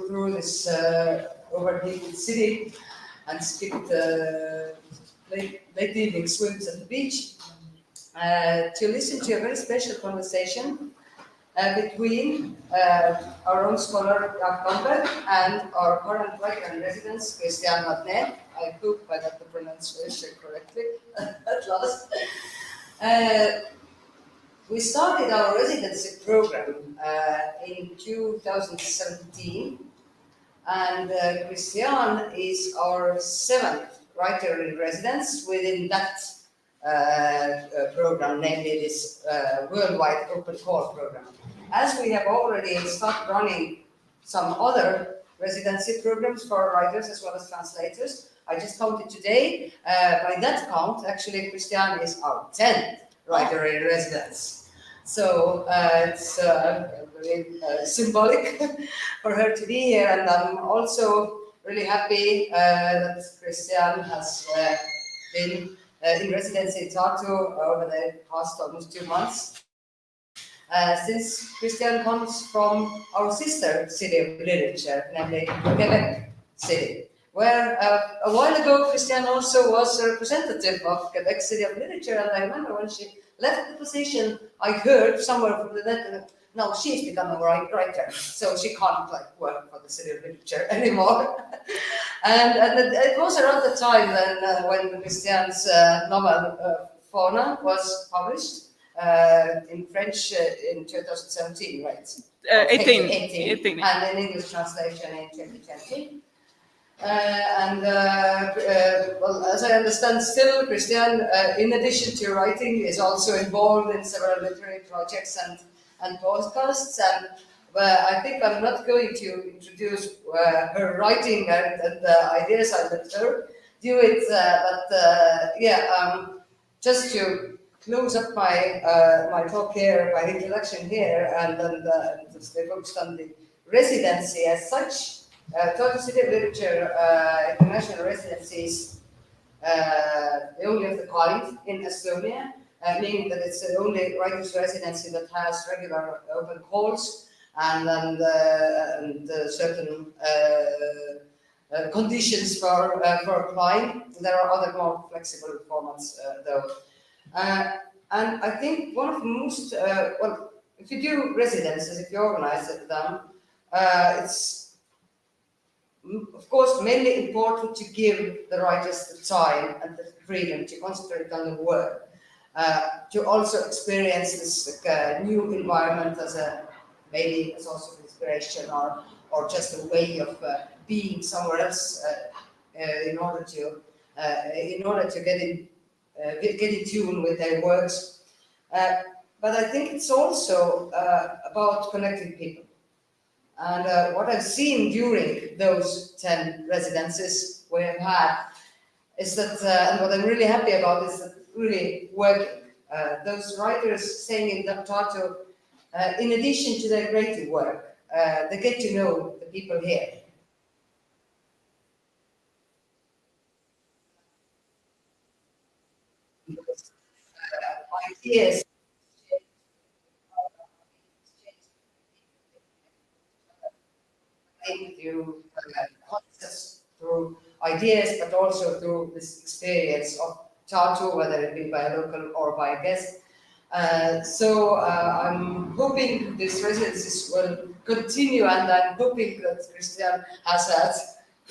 through this overheated city and skipped late evening swims at the beach to listen to a very special conversation between our own scholar Jaak Tomberg and our current writer in residence, Christiane Vadnais. I hope I got the pronunciation correctly at last. We started our residency program in 2017, and Christiane is our 7th writer in residence within that program, namely this worldwide open call program. As we have already started running some other residency programs for writers as well as translators, I just counted today. By that count, actually, Christiane is our 10th writer in residence. So it's very symbolic for her to be here, and I'm also really happy that Christiane has been in residency in Tartu over the past almost 2 months. Since Christiane comes from our sister city of literature, namely Québec City, where a while ago Christiane also was a representative of Québec City of Literature, and I remember when she left the position, I heard somewhere from the net, no, she's become a writer, so she can't work for the City of Literature anymore. and it was around the time when Christiane's novel Fauna was published in French in 2017, right? 18. And an English translation in 2020. Well, as I understand, still Christiane, in addition to writing, is also involved in several literary projects and podcasts. And I think I'm not going to introduce her writing and the ideas. I'll let her do it. Just to close up my talk here, my introduction here, and then stay focused on the residency as such. Tartu City of Literature International Residencies, the only of the kind in Estonia, meaning that it's the only writers' residency that has regular open calls and certain conditions for applying. There are other more flexible formats though. And I think one of the most, if you do residences, if you organize them, it's of course mainly important to give the writers the time and the freedom to concentrate on the work, to also experience this new environment as maybe as also an inspiration or just a way of being somewhere else in order to get in tune with their works. But I think it's also about connecting people. And what I've seen during those 10 residences we have had is that, and what I'm really happy about is that really working. Those writers staying in Tartu, in addition to their creative work, they get to know the people here. Ideas through concepts, through ideas, but also through this experience of Tartu, whether it be by a local or by a guest. So I'm hoping these residencies will continue, and I'm hoping that Christiane has had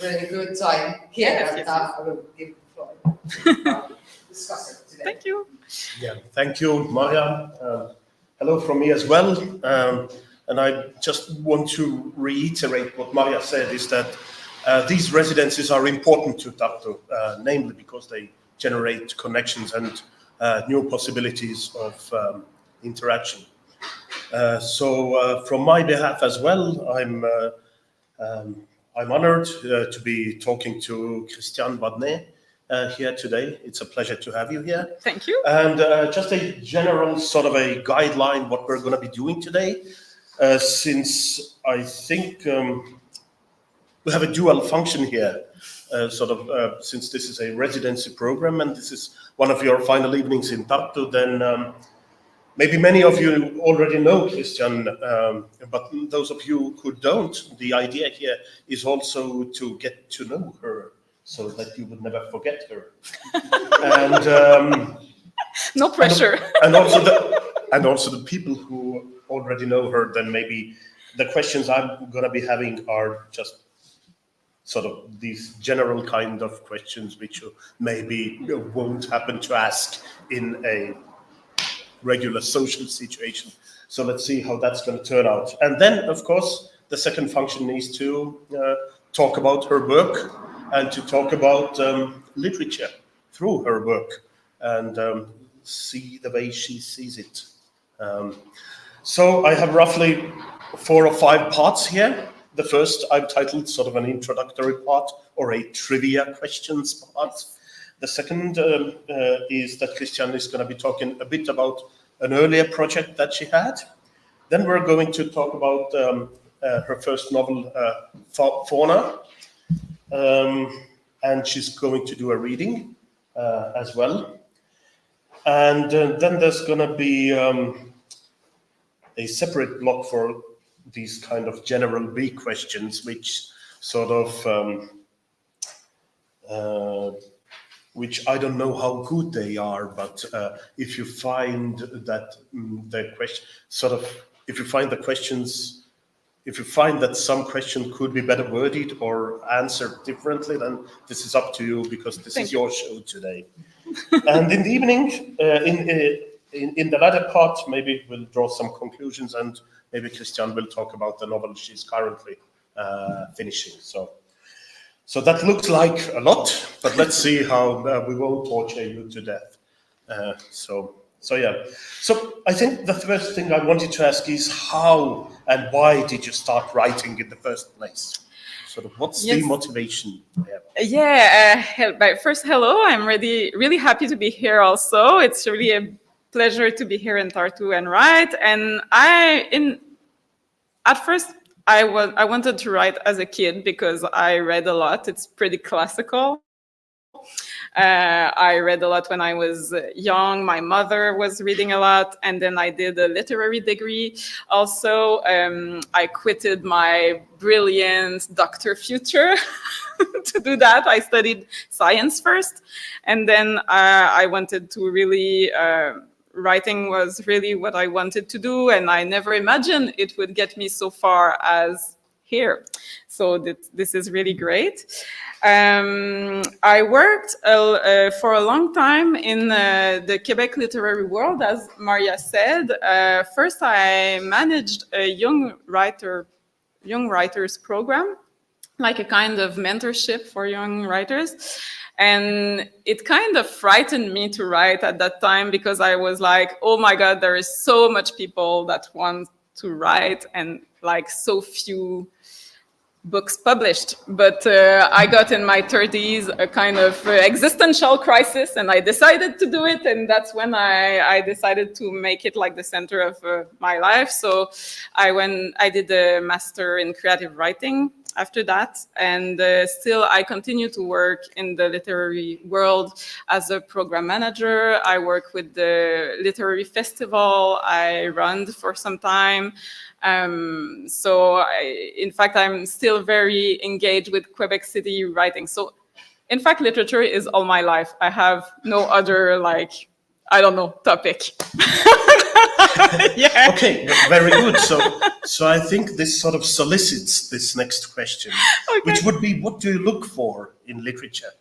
really good time here. Yes. I will give the floor. Discuss it today. Thank you. Yeah, thank you, Maria. Hello from me as well. And I just want to reiterate what Maria said, is that these residencies are important to Tartu, namely because they generate connections and new possibilities of interaction. So from my behalf as well, I'm honored to be talking to Christiane Vadnais here today. It's a pleasure to have you here. Thank you. And just a general sort of a guideline what we're going to be doing today, since I think we have a dual function here, since this is a residency program and this is one of your final evenings in Tartu, then maybe many of you already know Christiane, but those of you who don't, the idea here is also to get to know her so that you would never forget her. And No pressure. and also the people who already know her, then maybe the questions I'm going to be having are just sort of these general kind of questions which you maybe won't happen to ask in a regular social situation. So let's see how that's going to turn out. And then, of course, the second function is to talk about her work and to talk about literature through her work and see the way she sees it. So I have roughly 4 or 5 parts here. The first I've titled sort of an introductory part or a trivia questions part. The second is that Christiane is going to be talking a bit about an earlier project that she had. Then we're going to talk about her first novel, Fauna, and she's going to do a reading as well. And then there's going to be a separate block for these kind of general B questions, which sort of, which I don't know how good they are, but if you find that the question, sort of, if you find the questions, if you find that some question could be better worded or answered differently, then this is up to you because this is your show today. And in the evening, in the latter part, maybe we'll draw some conclusions and maybe Christiane will talk about the novel she's currently finishing. So that looks like a lot, but let's see how we won't torture you to death. So yeah. So I think the first thing I wanted to ask is how and why did you start writing in the first place? Sort of what's the motivation there? But first, hello. I'm really happy to be here also. It's really a pleasure to be here in Tartu and write. And at first, I wanted to write as a kid because I read a lot. It's pretty classical. I read a lot when I was young. My mother was reading a lot, and then I did a literary degree. Also, I quitted my brilliant doctor future to do that. I studied science first, and then I wanted to really. Writing was really what I wanted to do, and I never imagined it would get me so far as here. So this is really great. I worked for a long time in the Quebec literary world, as Maria said. First, I managed a young writers program, like a kind of mentorship for young writers. And it kind of frightened me to write at that time because I was like, oh my God, there is so much people that want to write and like so few books published. But I got in my 30s a kind of existential crisis and I decided to do it. And that's when I decided to make it like the center of my life. So I did a master in creative writing after that, and still I continue to work in the literary world as a program manager. I work with the literary festival I run for some time. In fact, I'm still very engaged with Quebec City writing. So in fact, literature is all my life. I have no other, topic. Yeah. Okay, very good. So I think this sort of solicits this next question, which would be, what do you look for in literature?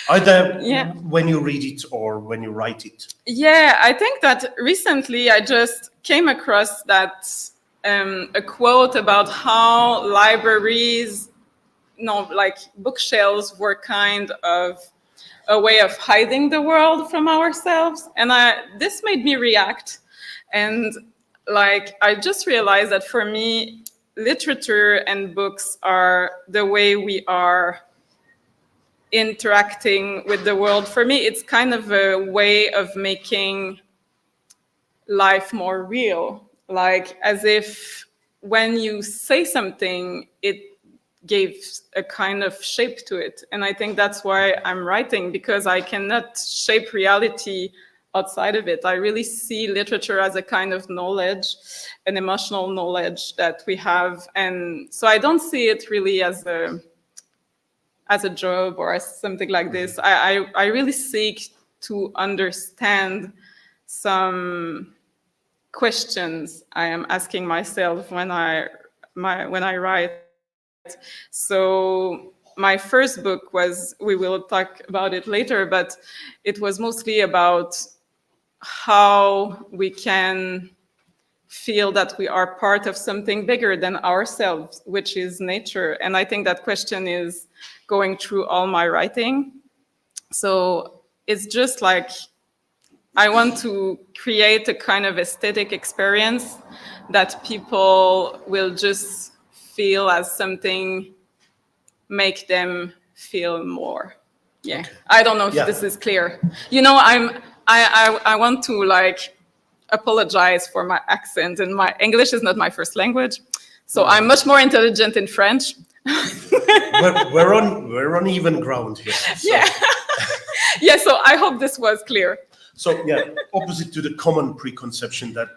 Either when you read it or when you write it? Yeah, I think that recently I just came across that a quote about how libraries, bookshelves were kind of a way of hiding the world from ourselves. And this made me react. And I just realized that for me, literature and books are the way we are interacting with the world. For me, it's kind of a way of making life more real. Like as if when you say something, it gives a kind of shape to it. And I think that's why I'm writing, because I cannot shape reality outside of it. I really see literature as a kind of knowledge, an emotional knowledge that we have. And so I don't see it really as a job or as something like this. I really seek to understand some questions I am asking myself when I write. So my first book was, we will talk about it later, but it was mostly about how we can feel that we are part of something bigger than ourselves, which is nature. And I think that question is going through all my writing. So it's just like, I want to create a kind of aesthetic experience that people will just feel as something make them feel more. Yeah. Okay. I don't know if this is clear. You know, I want to like apologize for my accent, and my English is not my first language. So I'm much more intelligent in French. we're on even ground here. So. Yeah. Yeah, so I hope this was clear. So yeah, opposite to the common preconception that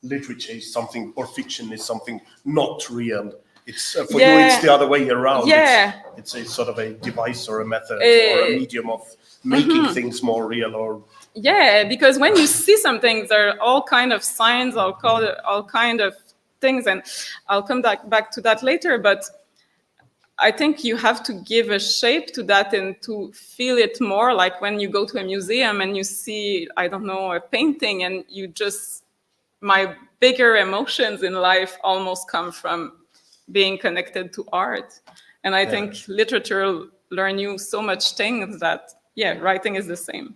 literature is something, or fiction is something not real. It's for you, it's the other way around. Yeah. It's a sort of a device or a method or a medium of making things more real. Or yeah, because when you see something, there are all kind of signs, I'll call it all kind of things, and I'll come back to that later. But I think you have to give a shape to that and to feel it more, like when you go to a museum and you see, I don't know, a painting, and you just, my bigger emotions in life almost come from being connected to art. And I think literature learn you so much things that, writing is the same.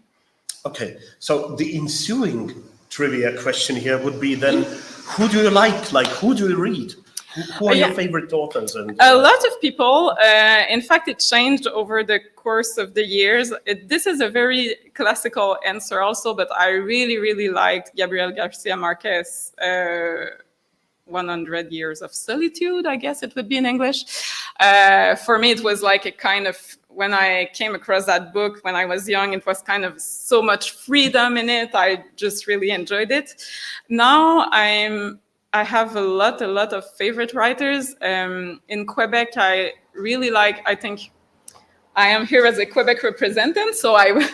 Okay, so the ensuing trivia question here would be then, who do you like? Like, who do you read? Who are your favorite authors? And a lot of people. In fact, it changed over the course of the years. This is a very classical answer also, but I really, really liked Gabriel Garcia Marquez, 100 Years of Solitude, I guess it would be in English. For me, it was like a kind of, when I came across that book when I was young, it was kind of so much freedom in it. I just really enjoyed it. Now I have a lot of favorite writers. In Quebec, I really like, I think I am here as a Quebec representative, so I will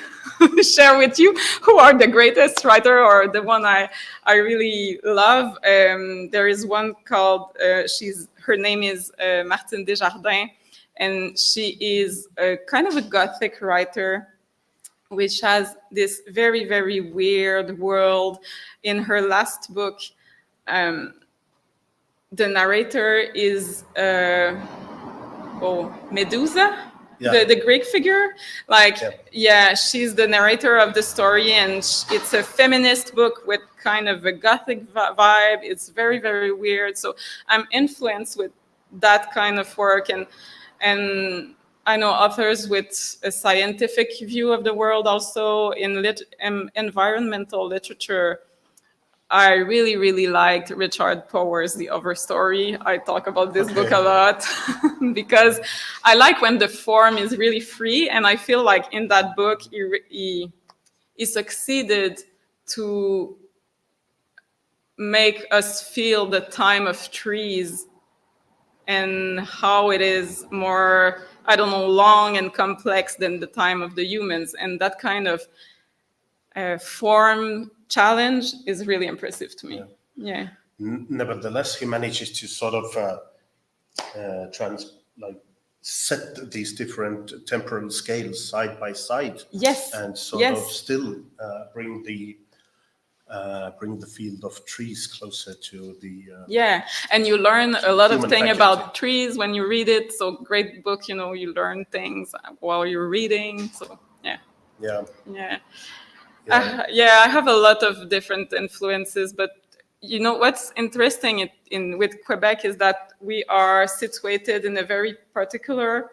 share with you who are the greatest writer or the one I really love. There is one called, her name is Martine Desjardins, and she is a kind of a Gothic writer, which has this very, very weird world. In her last book, the narrator is Medusa, the Greek figure. Like, she's the narrator of the story, and it's a feminist book with kind of a Gothic vibe. It's very, very weird. So I'm influenced with that kind of work, and I know authors with a scientific view of the world also. In environmental literature, I really, really liked Richard Powers' The Overstory. I talk about this book a lot because I like when the form is really free, and I feel like in that book he succeeded to make us feel the time of trees and how it is more, I don't know, long and complex than the time of the humans. And that kind of form challenge is really impressive to me. Yeah. Nevertheless, he manages to sort of set these different temporal scales side by side. Yes. And sort of still bring the field of trees closer to the and you learn a lot of things about trees when you read it. So great book, you know, you learn things while you're reading. So I have a lot of different influences, but you know what's interesting with Quebec is that we are situated in a very particular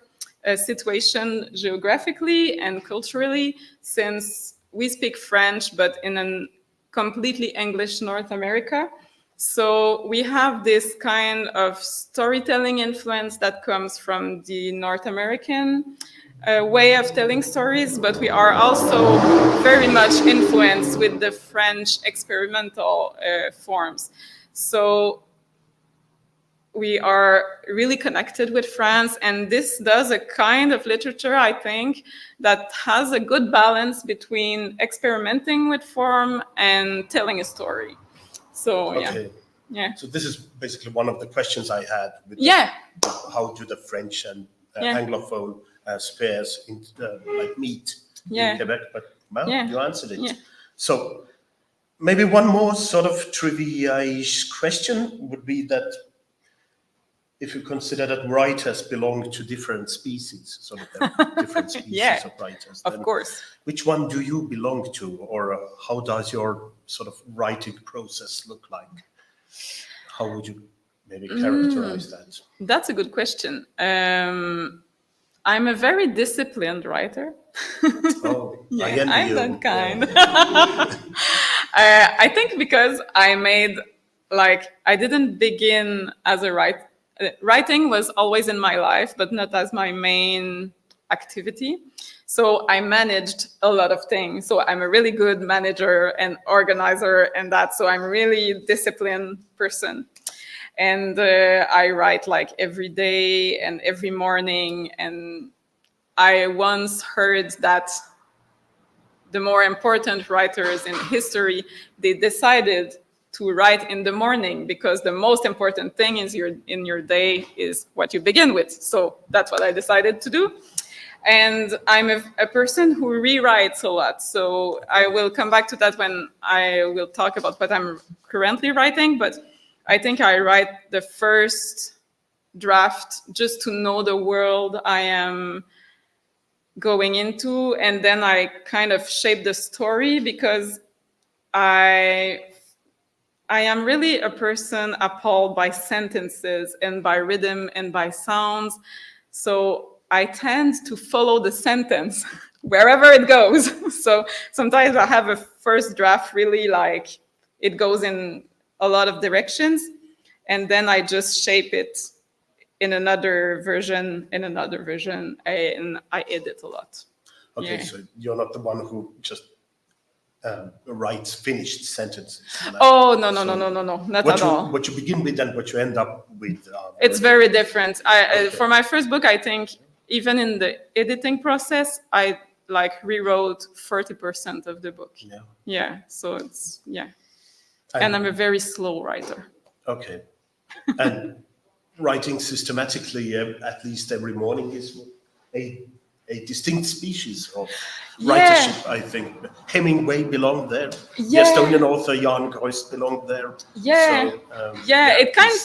situation geographically and culturally, since we speak French, but in a completely English North America. So we have this kind of storytelling influence that comes from the North American way of telling stories, but we are also very much influenced with the French experimental forms. So we are really connected with France, and this does a kind of literature, I think, that has a good balance between experimenting with form and telling a story. So Okay. yeah. So this is basically one of the questions I had. With Yeah. How do the French and Yeah. Anglophone spheres like meet Yeah. in Quebec? But well, Yeah. you answered it. Yeah. So maybe one more sort of trivia-ish question would be that if you consider that writers belong to different species, sort of there are different species Yeah, of writers, of then course. which one do you belong to, or how does your sort of writing process look like? How would you maybe characterize that? That's a good question. I'm a very disciplined writer. Oh, I Yeah, envy I'm you. that kind. Yeah. I think because I didn't begin as a writer. Writing was always in my life, but not as my main activity. So I managed a lot of things. So I'm a really good manager and organizer and that. So I'm really disciplined person. And I write like every day and every morning. And I once heard that the more important writers in history, they decided to write in the morning because the most important thing in your day is what you begin with. So that's what I decided to do. And I'm a person who rewrites a lot. So I will come back to that when I will talk about what I'm currently writing. But I think I write the first draft just to know the world I am going into, and then I kind of shape the story because I am really a person appalled by sentences and by rhythm and by sounds. So I tend to follow the sentence wherever it goes. So sometimes I have a first draft really like it goes in a lot of directions, and then I just shape it in another version, and I edit a lot. Okay, Yeah. so you're not the one who just writes finished sentences. Like, Oh, no, not at all. What you begin with and what you end up with. It's very different. Okay. For my first book, I think even in the editing process, I like rewrote 40% of the book. Yeah. Yeah. So it's, yeah. And I'm a very slow writer. Okay. And writing systematically, at least every morning, is a distinct species of writership, I think. Hemingway belonged there. Yeah. The Estonian author Jan Groist belonged there. Yeah. So, It kind of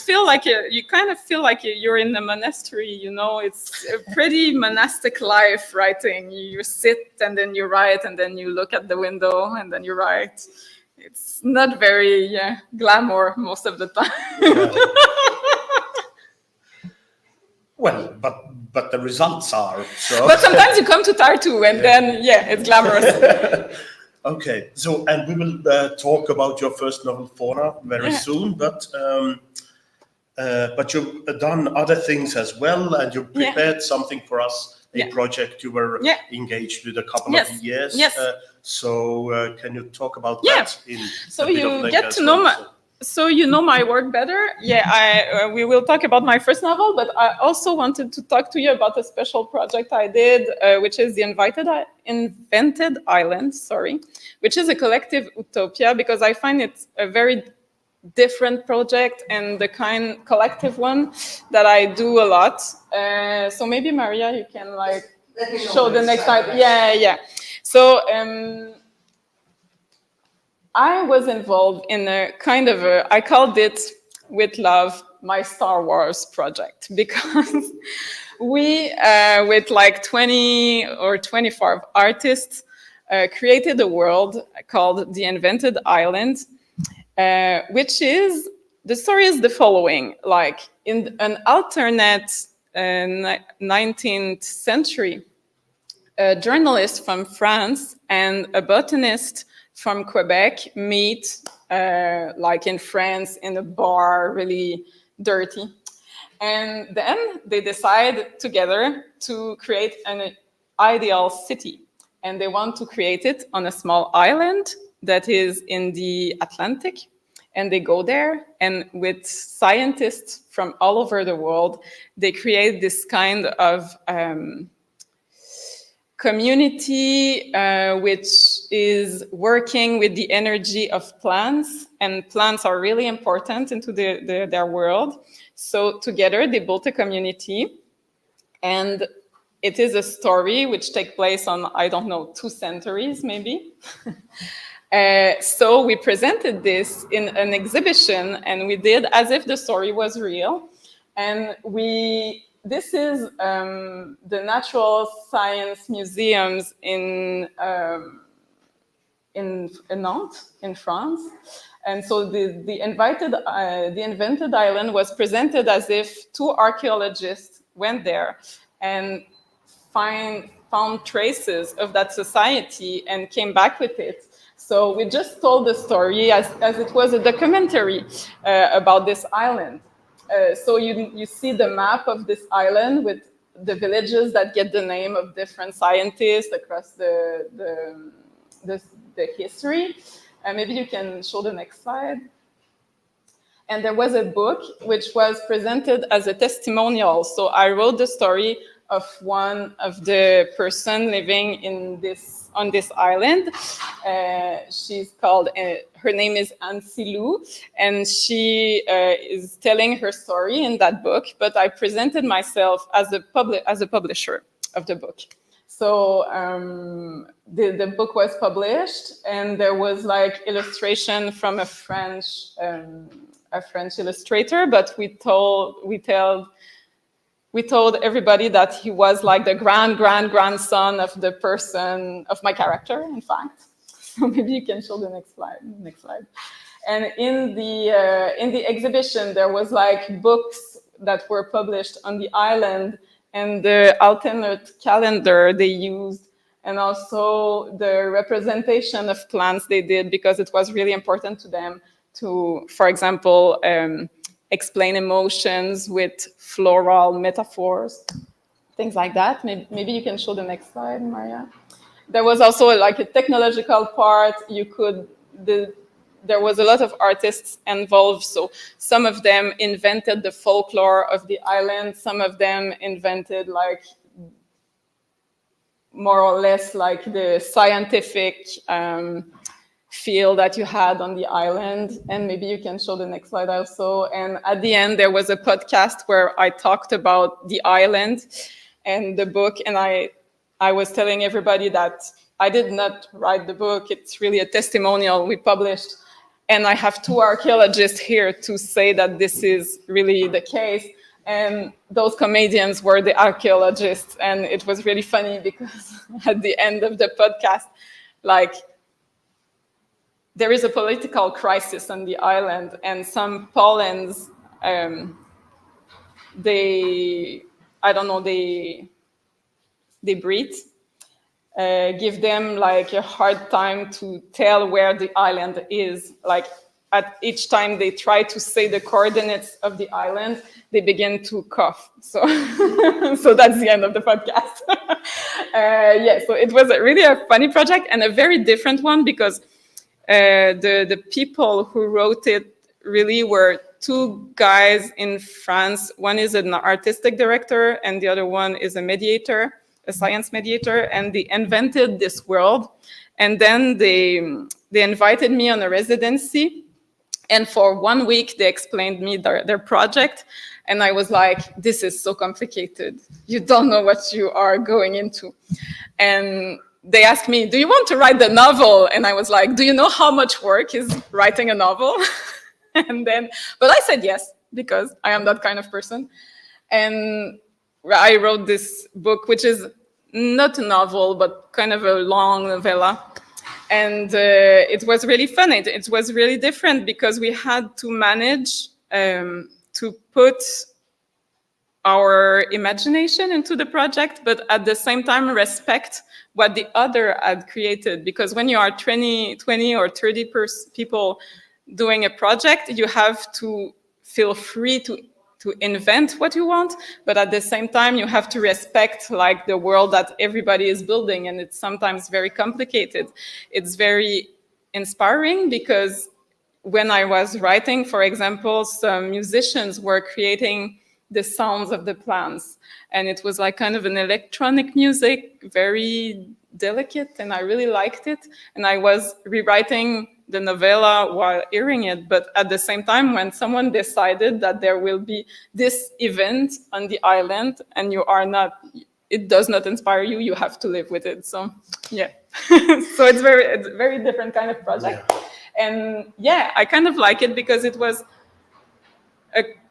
feel like you're in a monastery, you know. It's a pretty monastic life writing. You sit and then you write and then you look at the window and then you write. It's not very glamour most of the time. Yeah. Well, but the results are so. But sometimes you come to Tartu and then it's glamorous. Okay, so and we will talk about your first novel, Fauna, very soon. But you've done other things as well, and you prepared something for us, a project you were engaged with a couple of years. Yes. So can you talk about that? So you get to know so you know my work better. Yeah, we will talk about my first novel, but I also wanted to talk to you about a special project I did, which is the Invented Island, which is a collective utopia, because I find it a very different project and the kind collective one that I do a lot. So maybe Maria, you can show the next slide. Yeah. So I was involved in a kind of I called it with love my Star Wars project, because we, with 20 or 25 artists, created a world called the Invented Island, which is, the story is the following: in an alternate 19th century, a journalist from France and a botanist from Quebec meet, in France in a bar, really dirty. And then they decide together to create ideal city, and they want to create it on a small island that is in the Atlantic. And they go there, and with scientists from all over the world, they create this kind of community which is working with the energy of plants, and plants are really important into their world. So together they built a community, and it is a story which takes place on, I don't know, 2 centuries maybe. So we presented this in an exhibition, and we did as if the story was real. And this is the Natural Science Museums in Nantes, in France. And so the invented island was presented as if 2 archaeologists went there and found traces of that society and came back with it. So we just told the story as it was a documentary about this island. So you see the map of this island with the villages that get the name of different scientists across the history. Maybe you can show the next slide. And there was a book which was presented as a testimonial. So I wrote the story of one of the person living on this island. She's called, her name is Ansilou, and she is telling her story in that book, but I presented myself as a publisher of the book. So the book was published, and there was like illustration from a French illustrator, but we told everybody that he was like the grandson of the person, of my character, in fact. So maybe you can show the next slide. And in the exhibition, there was like books that were published on the island, and the alternate calendar they used, and also the representation of plants they did, because it was really important to them to, for example, explain emotions with floral metaphors, things like that. Maybe you can show the next slide, Maria. There was also like a technological part. There was a lot of artists involved. So some of them invented the folklore of the island. Some of them invented like more or less like the scientific feel that you had on the island. And maybe you can show the next slide also. And at the end, there was a podcast where I talked about the island and the book. And I was telling everybody that I did not write the book. It's really a testimonial we published. And I have 2 archaeologists here to say that this is really the case. And those comedians were the archaeologists. And it was really funny because at the end of the podcast, like, there is a political crisis on the island, and some Poland's, they breed, give them like a hard time to tell where the island is. Like at each time they try to say the coordinates of the island, they begin to cough. So, so that's the end of the podcast. So it was really a funny project and a very different one, because the people who wrote it really were 2 guys in France. One is an artistic director, and the other one is a mediator, a science mediator, and they invented this world. And then they invited me on a residency, and for 1 week they explained me their project, and I was like, this is so complicated. You don't know what you are going into. And they asked me, do you want to write the novel? And I was like, do you know how much work is writing a novel? But I said yes, because I am that kind of person. And I wrote this book, which is not a novel, but kind of a long novella. And it was really fun. It was really different, because we had to manage to put our imagination into the project, but at the same time respect what the other had created. Because when you are 20 or 30 people doing a project, you have to feel free to to invent what you want, but at the same time you have to respect like the world that everybody is building, and it's sometimes very complicated. It's very inspiring because when I was writing, for example, some musicians were creating the sounds of the plants, and it was like kind of an electronic music, very delicate, and I really liked it. And I was rewriting the novella while hearing it, but at the same time, when someone decided that there will be this event on the island and you are not, it does not inspire you, you have to live with it. So yeah. So it's a very different kind of project. Yeah. And yeah, I kind of like it because it was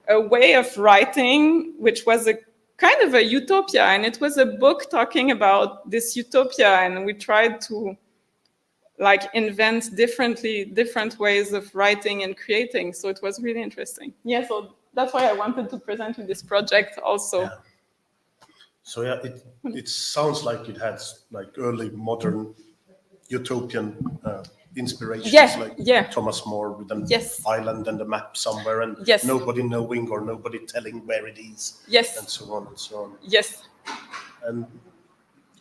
a way of writing which was a kind of a utopia, and it was a book talking about this utopia, and we tried to like invent different ways of writing and creating. So it was really interesting. Yeah, so that's why I wanted to present you this project also. Yeah. So yeah, it sounds like it has like early modern utopian inspirations, like Thomas More with an island and a map somewhere, and nobody knowing or nobody telling where it is, and so on and so on. Yes. And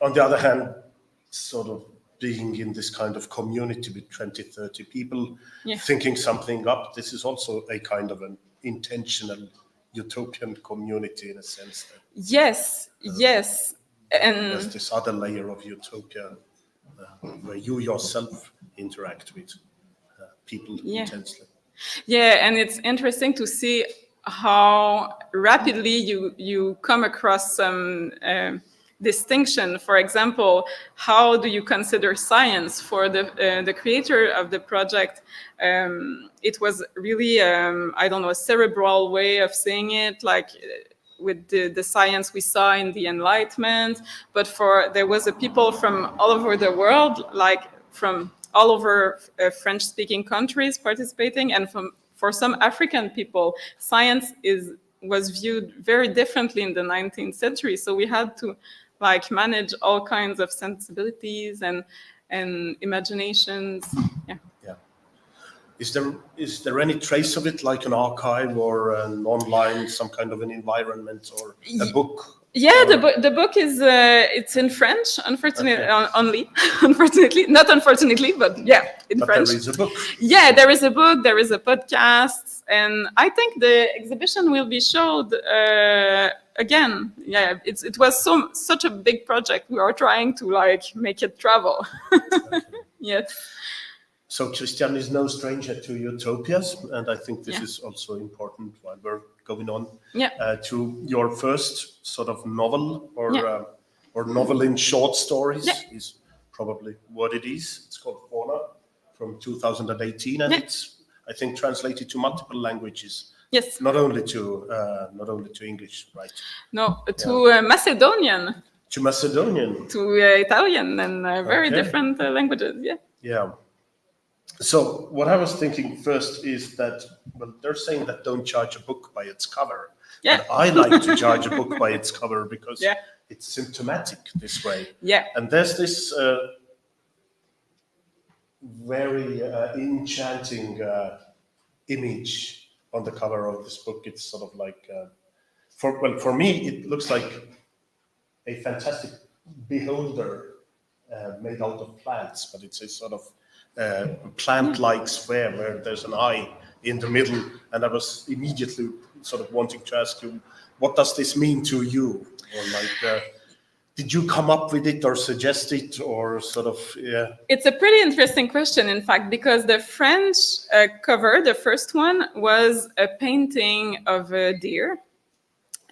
on the other hand, sort of being in this kind of community with 20, 30 people, thinking something up, this is also a kind of an intentional utopian community in a sense. That, yes. And there's this other layer of utopia where you yourself interact with people intensely. Yeah, and it's interesting to see how rapidly you come across some distinction. For example, how do you consider science? For the creator of the project, it was really, I don't know, a cerebral way of seeing it, like with the science we saw in the Enlightenment. But there was a people from all over the world, like from all over French-speaking countries participating, and for some African people, science was viewed very differently in the 19th century. So we had to like manage all kinds of sensibilities and imaginations. Yeah. Is there any trace of it, like an archive or an online, some kind of an environment or a book? Yeah, the book is it's in French, unfortunately, only. Unfortunately, not unfortunately, but yeah, in French. There is a book. Yeah, there is a book. There is a podcast, and I think the exhibition will be showed again. Yeah, it was such a big project. We are trying to like make it travel. Yes. So Christiane is no stranger to utopias, and I think this is also important while we're going on to your first sort of novel or novel in short stories is probably what it is. It's called Fauna from 2018, and it's, I think, translated to multiple languages. Yes. Not only to English, right? No, to Macedonian. To Macedonian. To Italian and very different languages. Yeah. Yeah. So what I was thinking first is that, well, they're saying that don't judge a book by its cover. Yeah. But I like to judge a book by its cover because it's symptomatic this way. Yeah. And there's this very enchanting image on the cover of this book. It's sort of like, for me, it looks like a fantastic beholder made out of plants, but it's a sort of plant-like sphere where there's an eye in the middle, and I was immediately sort of wanting to ask you, what does this mean to you? Or like, did you come up with it or suggest it, or sort of, It's a pretty interesting question, in fact, because the French cover, the first one, was a painting of a deer.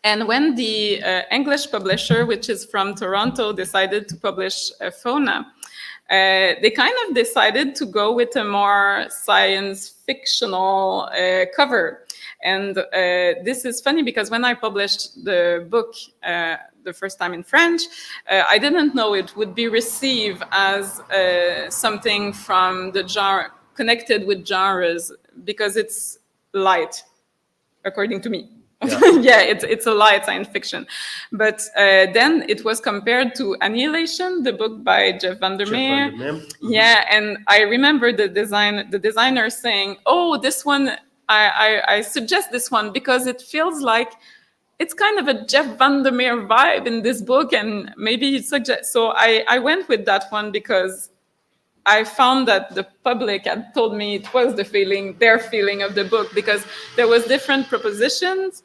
And when the English publisher, which is from Toronto, decided to publish Fauna, they kind of decided to go with a more science fictional cover. And this is funny because when I published the book the first time in French, I didn't know it would be received as something from the genre, connected with genres, because it's light, according to me. Yeah, it's a light science fiction. But then it was compared to Annihilation, the book by Jeff Vandermeer. Mm-hmm. Yeah, and I remember the designer saying, "Oh, this one, I suggest this one because it feels like it's kind of a Jeff Vandermeer vibe in this book, and maybe you suggest. So I went with that one because I found that the public had told me it was their feeling of the book, because there was different propositions,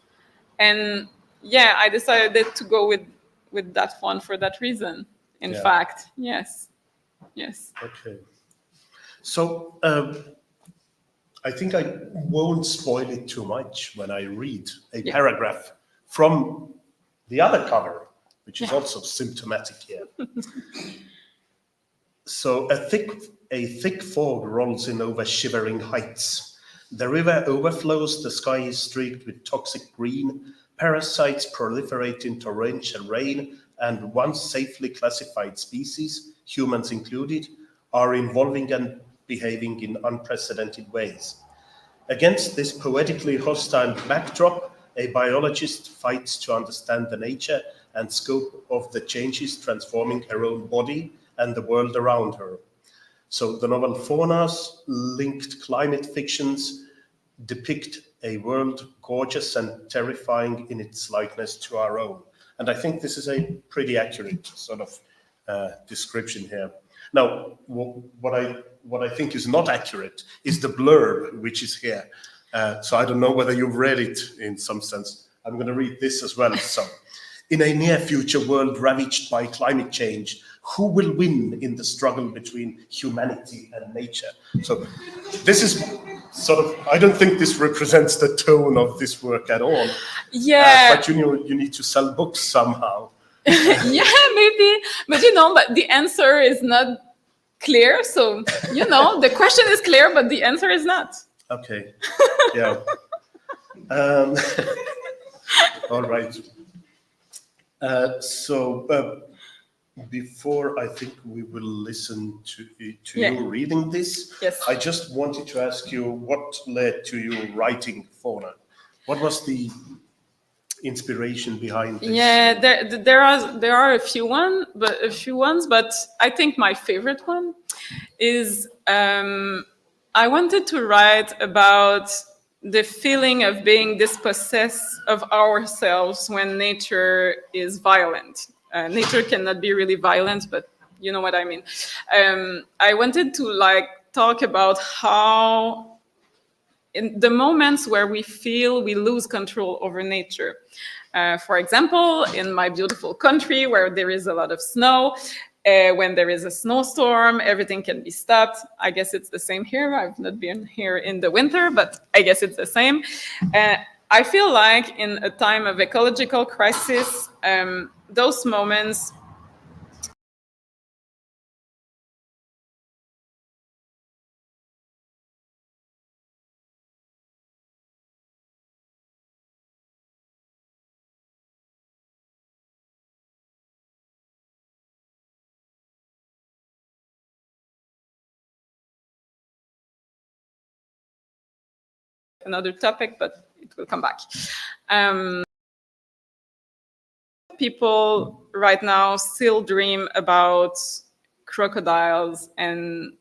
and yeah, I decided to go with that one for that reason. In fact, yes. Okay. So I think I won't spoil it too much when I read a paragraph from the other cover, which is also symptomatic here. So a thick fog rolls in over shivering heights. The river overflows, the sky is streaked with toxic green, parasites proliferate in torrential rain, and once safely classified species, humans included, are evolving and behaving in unprecedented ways. Against this poetically hostile backdrop, a biologist fights to understand the nature and scope of the changes transforming her own body and the world around her. So the novel Fauna's linked climate fictions depict a world gorgeous and terrifying in its likeness to our own. And I think this is a pretty accurate sort of description here. Now, what I think is not accurate is the blurb, which is here. So I don't know whether you've read it in some sense. I'm going to read this as well. So, in a near future world ravaged by climate change, who will win in the struggle between humanity and nature? So this is sort of, I don't think this represents the tone of this work at all. Yeah. But you need to sell books somehow. Yeah, maybe. But but the answer is not clear. So, the question is clear, but the answer is not. Okay. Yeah. All right. So before I think we will listen to you reading this, yes. I just wanted to ask you what led to you writing Fauna. What was the inspiration behind this? Yeah, there are a few ones, but I think my favorite one is I wanted to write about the feeling of being dispossessed of ourselves when nature is violent. Nature cannot be really violent, but you know what I mean. I wanted to talk about how in the moments where we feel we lose control over nature. For example, in my beautiful country where there is a lot of snow, when there is a snowstorm, everything can be stopped. I guess it's the same here. I've not been here in the winter, but I guess it's the same. I feel like in a time of ecological crisis, those moments another topic, but it will come back. People right now still dream about crocodiles and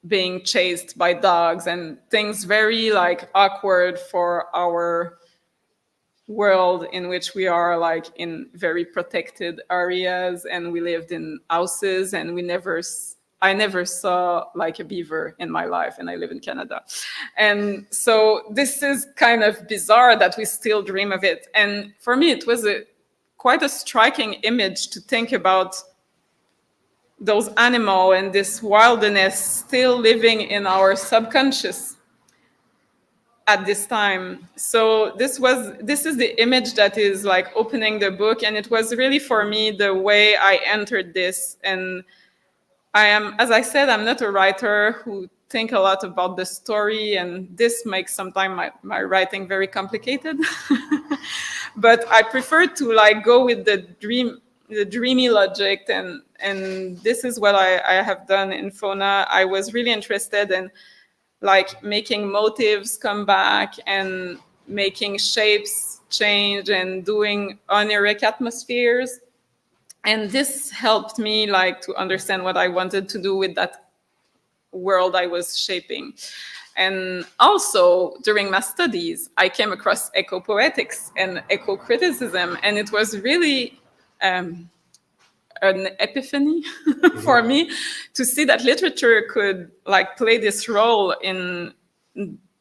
being chased by dogs and things very awkward for our world in which we are in very protected areas and we lived in houses and I never saw a beaver in my life, and I live in Canada. And so this is kind of bizarre that we still dream of it. And for me, it was quite a striking image to think about those animals and this wilderness still living in our subconscious at this time. So this is the image that is opening the book, and it was really for me the way I entered this. And I am, as I said, I'm not a writer who think a lot about the story, and this makes sometimes my writing very complicated. But I prefer to go with the dreamy logic, and this is what I have done in Fauna. I was really interested in making motives come back and making shapes change and doing oniric atmospheres. And this helped me to understand what I wanted to do with that world I was shaping. And also during my studies, I came across eco-poetics and eco-criticism, and it was really an epiphany for me to see that literature could like play this role in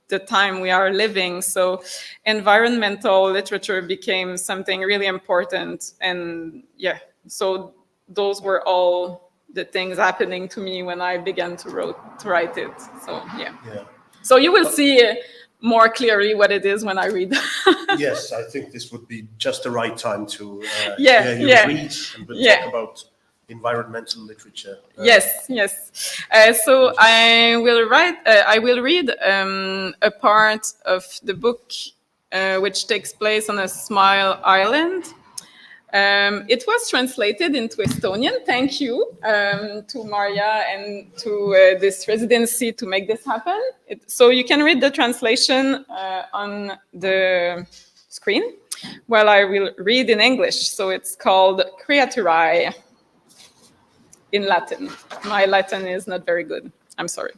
the time we are living. So environmental literature became something really important. And yeah, so those were all the things happening to me when I began to write it. So yeah. So you will see more clearly what it is when I read. Yes, I think this would be just the right time to Yeah, hear you yeah. read, and we'll Yeah. talk about environmental literature. Yes. So I will read a part of the book which takes place on a small island. It was translated into Estonian. Thank you to Maria and to this residency to make this happen. So you can read the translation on the screen while I will read in English. So it's called Creaturae in Latin. My Latin is not very good. I'm sorry.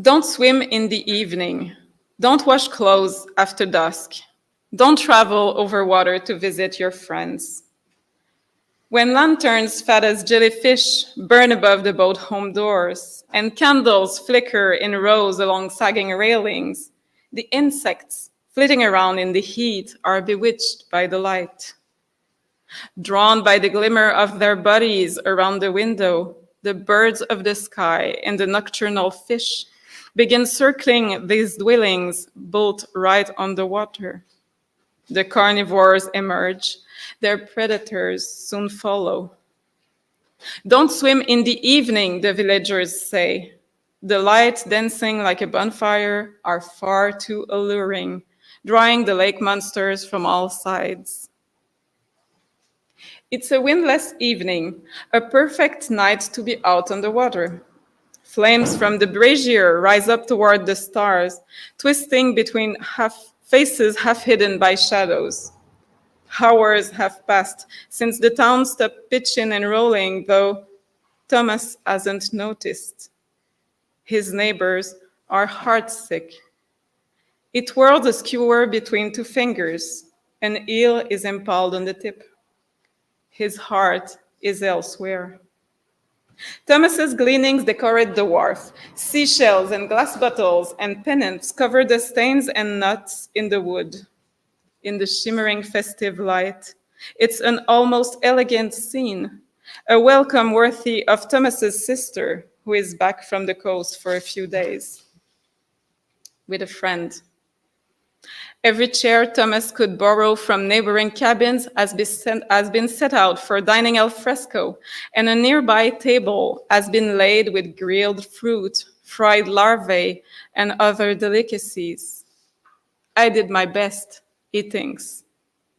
Don't swim in the evening. Don't wash clothes after dusk. Don't travel over water to visit your friends. When lanterns fat as jellyfish burn above the boat home doors and candles flicker in rows along sagging railings, the insects flitting around in the heat are bewitched by the light. Drawn by the glimmer of their bodies around the window, the birds of the sky and the nocturnal fish begin circling these dwellings built right on the water. The carnivores emerge. Their predators soon follow. Don't swim in the evening, the villagers say. The lights dancing like a bonfire are far too alluring, drawing the lake monsters from all sides. It's a windless evening, a perfect night to be out on the water. Flames from the brazier rise up toward the stars, twisting between faces half hidden by shadows. Hours have passed since the town stopped pitching and rolling, though Thomas hasn't noticed. His neighbors are heartsick. It twirls a skewer between two fingers. An eel is impaled on the tip. His heart is elsewhere. Thomas's gleanings decorate the wharf. Seashells and glass bottles and pennants cover the stains and nuts in the wood. In the shimmering festive light, it's an almost elegant scene, a welcome worthy of Thomas's sister, who is back from the coast for a few days with a friend. Every chair Thomas could borrow from neighboring cabins has been set out for dining al fresco, and a nearby table has been laid with grilled fruit, fried larvae, and other delicacies. I did my best, he thinks,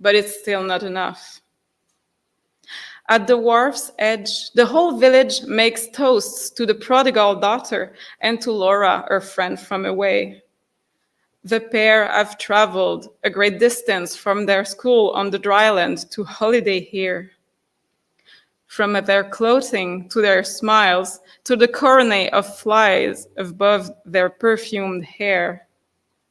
but it's still not enough. At the wharf's edge, the whole village makes toasts to the prodigal daughter and to Laura, her friend from away. The pair have traveled a great distance from their school on the dryland to holiday here. From their clothing to their smiles to the coronet of flies above their perfumed hair,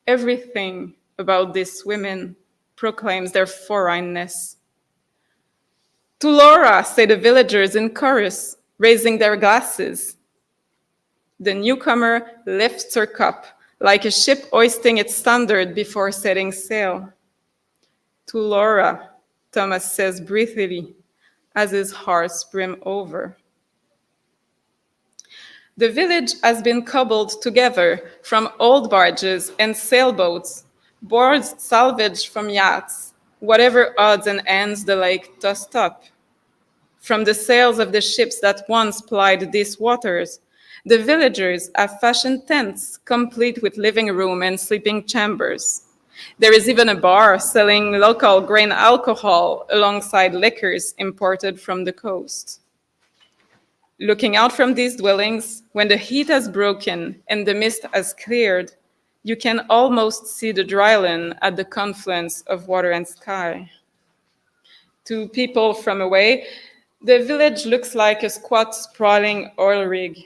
everything about these women proclaims their foreignness. To Laura, say the villagers in chorus, raising their glasses. The newcomer lifts her cup like a ship hoisting its standard before setting sail. To Laura, Thomas says breathily, as his hearts brim over. The village has been cobbled together from old barges and sailboats, boards salvaged from yachts, whatever odds and ends the lake tossed up. From the sails of the ships that once plied these waters, the villagers have fashioned tents, complete with living room and sleeping chambers. There is even a bar selling local grain alcohol alongside liquors imported from the coast. Looking out from these dwellings, when the heat has broken and the mist has cleared, you can almost see the dryland at the confluence of water and sky. To people from away, The village looks like a squat, sprawling oil rig.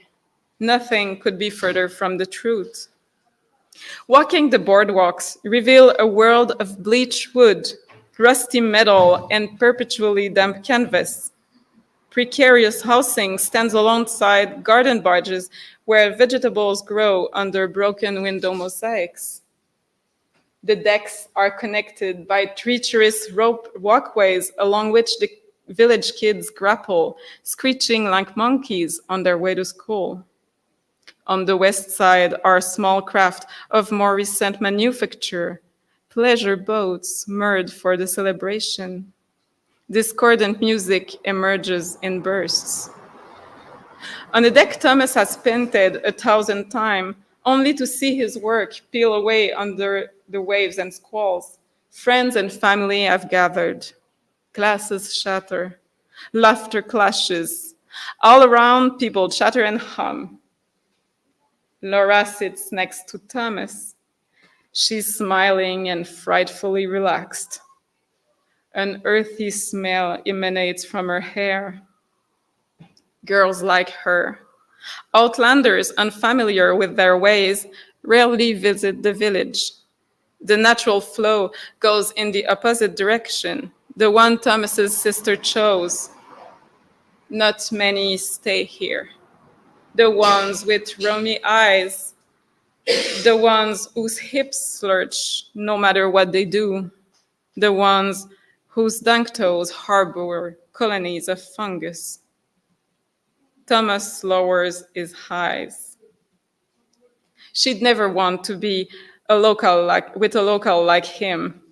Nothing could be further from the truth. Walking the boardwalks reveal a world of bleached wood, rusty metal, and perpetually damp canvas. Precarious housing stands alongside garden barges where vegetables grow under broken window mosaics. The decks are connected by treacherous rope walkways along which the village kids grapple, screeching like monkeys on their way to school. On the west side are small craft of more recent manufacture, pleasure boats moored for the celebration. Discordant music emerges in bursts. On the deck Thomas has painted 1,000 times, only to see his work peel away under the waves and squalls. Friends and family have gathered. Glasses shatter. Laughter clashes. All around, people chatter and hum. Laura sits next to Thomas. She's smiling and frightfully relaxed. An earthy smell emanates from her hair. Girls like her, outlanders unfamiliar with their ways, rarely visit the village. The natural flow goes in the opposite direction, the one Thomas's sister chose. Not many stay here. The ones with rheumy eyes, the ones whose hips lurch no matter what they do, the ones whose dunk toes harbor colonies of fungus. Thomas lowers his eyes. She'd never want to be with a local like him.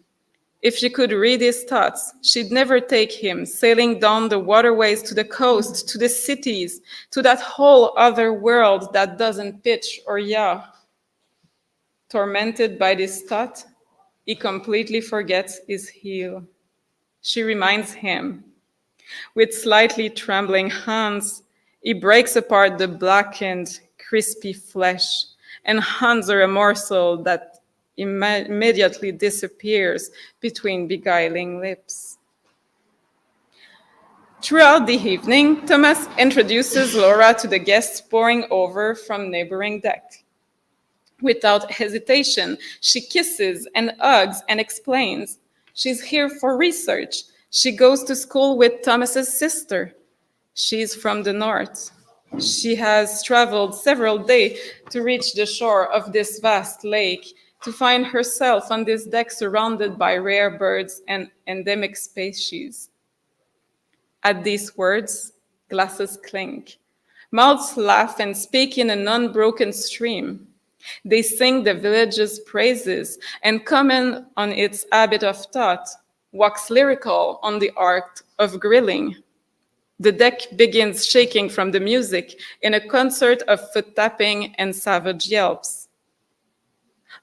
If she could read his thoughts, she'd never take him sailing down the waterways to the coast, to the cities, to that whole other world that doesn't pitch or yaw. Tormented by this thought, he completely forgets his heel. She reminds him. With slightly trembling hands, he breaks apart the blackened, crispy flesh and hands her a morsel that immediately disappears between beguiling lips. Throughout the evening, Thomas introduces Laura to the guests pouring over from neighboring deck. Without hesitation, she kisses and hugs and explains. She's here for research. She goes to school with Thomas's sister. She's from the north. She has traveled several days to reach the shore of this vast lake, to find herself on this deck surrounded by rare birds and endemic species. At these words, glasses clink. Mouths laugh and speak in an unbroken stream. They sing the village's praises and comment on its habit of thought, wax lyrical on the art of grilling. The deck begins shaking from the music in a concert of foot tapping and savage yelps.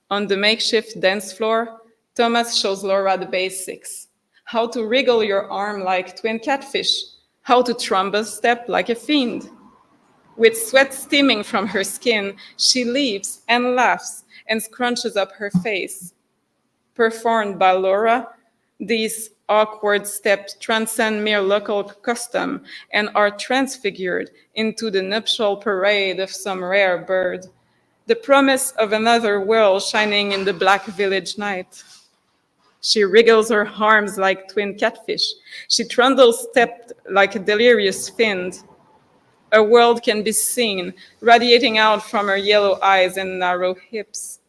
On the makeshift dance floor, Thomas shows Laura the basics. How to wriggle your arm like twin catfish, how to tromba step like a fiend. With sweat steaming from her skin, she leaps and laughs and scrunches up her face. Performed by Laura, these awkward steps transcend mere local custom and are transfigured into the nuptial parade of some rare bird, the promise of another world shining in the black village night. She wriggles her arms like twin catfish. She trundles stepped like a delirious fiend. A world can be seen radiating out from her yellow eyes and narrow hips.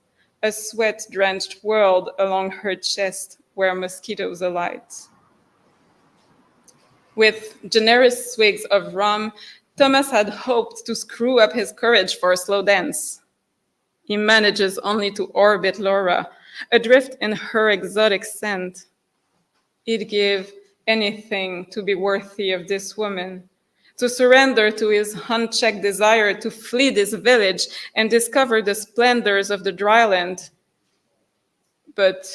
A sweat-drenched world along her chest where mosquitoes alight. With generous swigs of rum, Thomas had hoped to screw up his courage for a slow dance. He manages only to orbit Laura, adrift in her exotic scent. He'd give anything to be worthy of this woman, to surrender to his unchecked desire to flee this village and discover the splendors of the dryland. But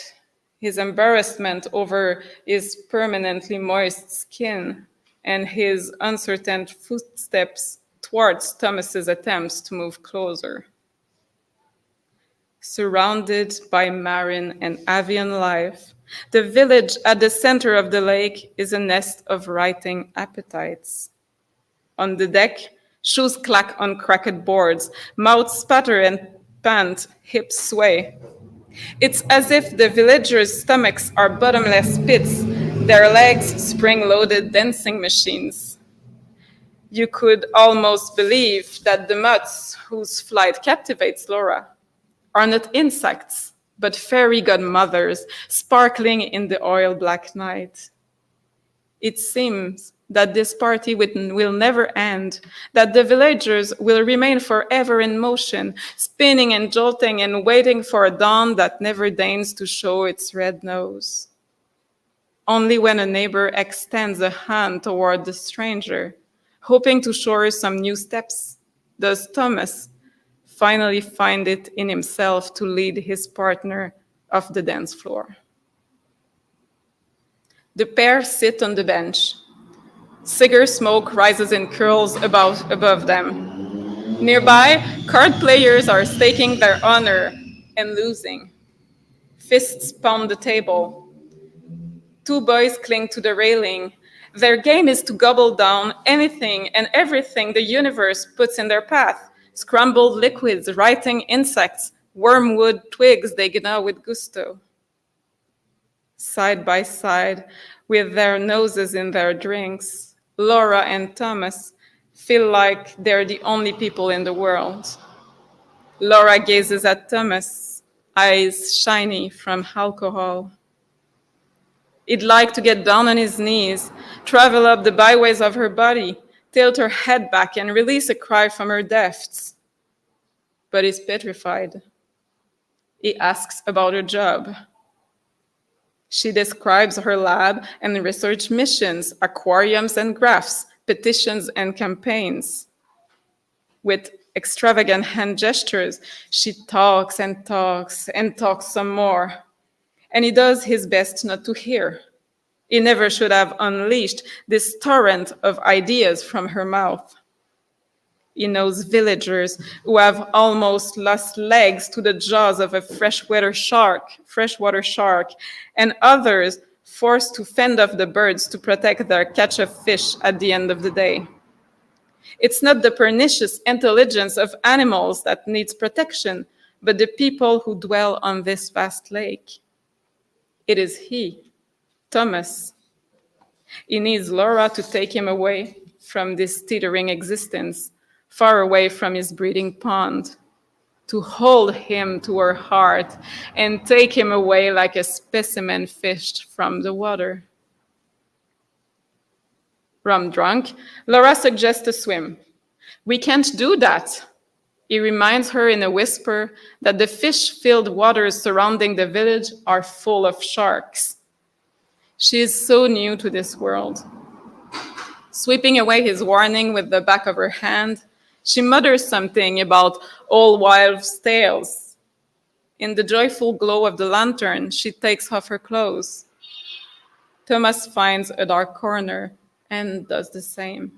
his embarrassment over his permanently moist skin and his uncertain footsteps thwarts Thomas's attempts to move closer. Surrounded by marine and avian life, the village at the center of the lake is a nest of writing appetites. On the deck, shoes clack on cracked boards, mouths spatter and pant, hips sway. It's as if the villagers' stomachs are bottomless pits, their legs spring-loaded dancing machines. You could almost believe that the moths whose flight captivates Laura are not insects, but fairy godmothers sparkling in the oil-black night. It seems that this party will never end, that the villagers will remain forever in motion, spinning and jolting and waiting for a dawn that never deigns to show its red nose. Only when a neighbor extends a hand toward the stranger, hoping to show her some new steps, does Thomas finally find it in himself to lead his partner off the dance floor. The pair sit on the bench. Cigar smoke rises in curls above them. Nearby, card players are staking their honor and losing. Fists pound the table. Two boys cling to the railing. Their game is to gobble down anything and everything the universe puts in their path. Scrambled liquids, writing insects, wormwood twigs they gnaw with gusto. Side by side, with their noses in their drinks, Laura and Thomas feel like they're the only people in the world. Laura gazes at Thomas, eyes shiny from alcohol. He'd like to get down on his knees, travel up the byways of her body, tilt her head back and release a cry from her depths. But he's petrified. He asks about her job. She describes her lab and research missions, aquariums and graphs, petitions and campaigns. With extravagant hand gestures, she talks and talks and talks some more. And he does his best not to hear. He never should have unleashed this torrent of ideas from her mouth. He knows villagers who have almost lost legs to the jaws of a freshwater shark, and others forced to fend off the birds to protect their catch of fish at the end of the day. It's not the pernicious intelligence of animals that needs protection, but the people who dwell on this vast lake. It is he, Thomas. He needs Laura to take him away from this teetering existence, far away from his breeding pond, to hold him to her heart and take him away like a specimen fished from the water. Rum drunk, Laura suggests a swim. We can't do that. He reminds her in a whisper that the fish-filled waters surrounding the village are full of sharks. She is so new to this world. Sweeping away his warning with the back of her hand, she mutters something about old wives' tales. In the joyful glow of the lantern, she takes off her clothes. Thomas finds a dark corner and does the same.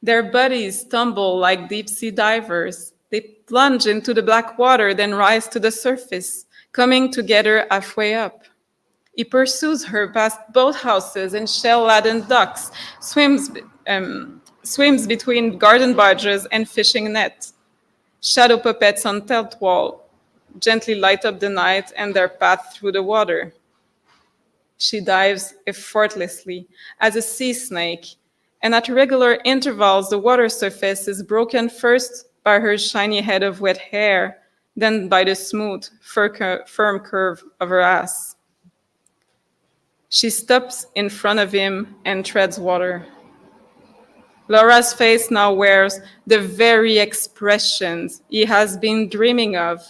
Their bodies tumble like deep-sea divers. They plunge into the black water, then rise to the surface, coming together halfway up. He pursues her past boathouses and shell-laden docks, swims between garden barges and fishing nets. Shadow puppets on tilt wall gently light up the night and their path through the water. She dives effortlessly as a sea snake, and at regular intervals, the water surface is broken first by her shiny head of wet hair, then by the smooth, firm curve of her ass. She stops in front of him and treads water. Laura's face now wears the very expressions he has been dreaming of.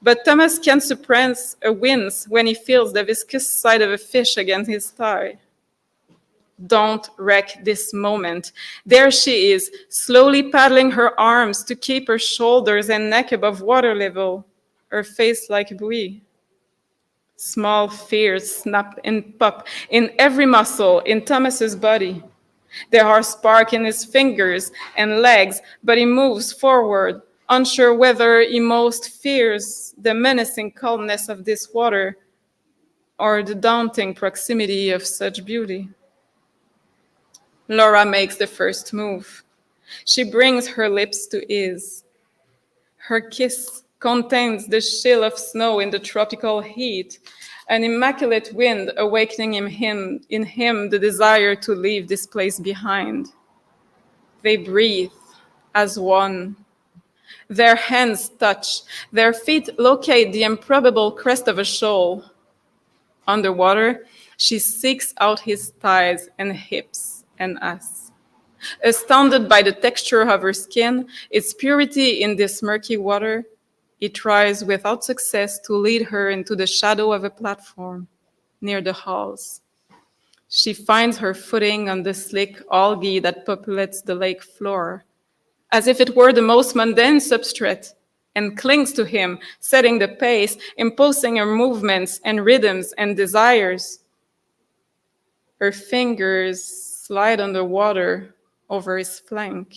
But Thomas can't suppress a wince when he feels the viscous side of a fish against his thigh. Don't wreck this moment. There she is, slowly paddling her arms to keep her shoulders and neck above water level, her face like a buoy. Small fears snap and pop in every muscle in Thomas's body. There are sparks in his fingers and legs, but he moves forward, unsure whether he most fears the menacing calmness of this water or the daunting proximity of such beauty. Laura makes the first move. She brings her lips to his. Her kiss contains the chill of snow in the tropical heat, an immaculate wind awakening in him the desire to leave this place behind. They breathe as one. Their hands touch. Their feet locate the improbable crest of a shoal. Underwater, she seeks out his thighs and hips and ass. Astounded by the texture of her skin, its purity in this murky water, he tries without success to lead her into the shadow of a platform near the halls. She finds her footing on the slick algae that populates the lake floor, as if it were the most mundane substrate, and clings to him, setting the pace, imposing her movements and rhythms and desires. Her fingers slide underwater over his flank.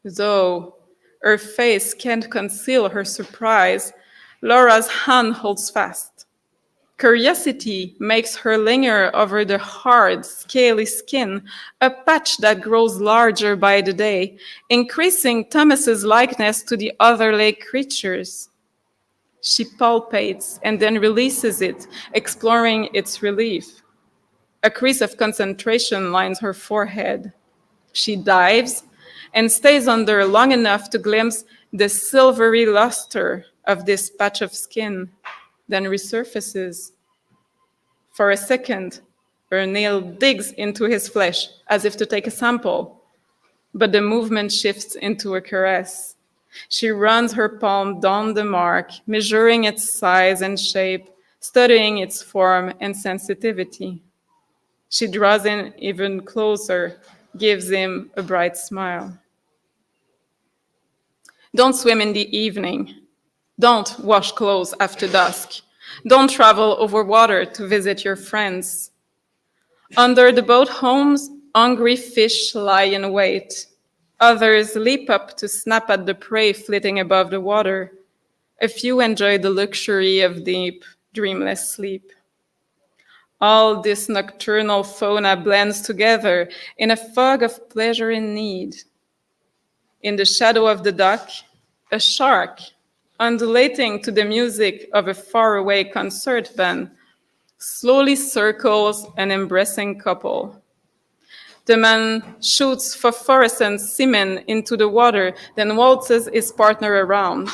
Though her face can't conceal her surprise, Laura's hand holds fast. Curiosity makes her linger over the hard, scaly skin, a patch that grows larger by the day, increasing Thomas's likeness to the other lake creatures. She palpates and then releases it, exploring its relief. A crease of concentration lines her forehead. She dives and stays under long enough to glimpse the silvery luster of this patch of skin, then resurfaces. For a second, her nail digs into his flesh as if to take a sample, but the movement shifts into a caress. She runs her palm down the mark, measuring its size and shape, studying its form and sensitivity. She draws in even closer, gives him a bright smile. Don't swim in the evening. Don't wash clothes after dusk. Don't travel over water to visit your friends. Under the boat homes, hungry fish lie in wait. Others leap up to snap at the prey flitting above the water. A few enjoy the luxury of deep, dreamless sleep. All this nocturnal fauna blends together in a fog of pleasure and need. In the shadow of the dock, a shark, undulating to the music of a faraway concert band, slowly circles an embracing couple. The man shoots phosphorescent semen into the water, then waltzes his partner around.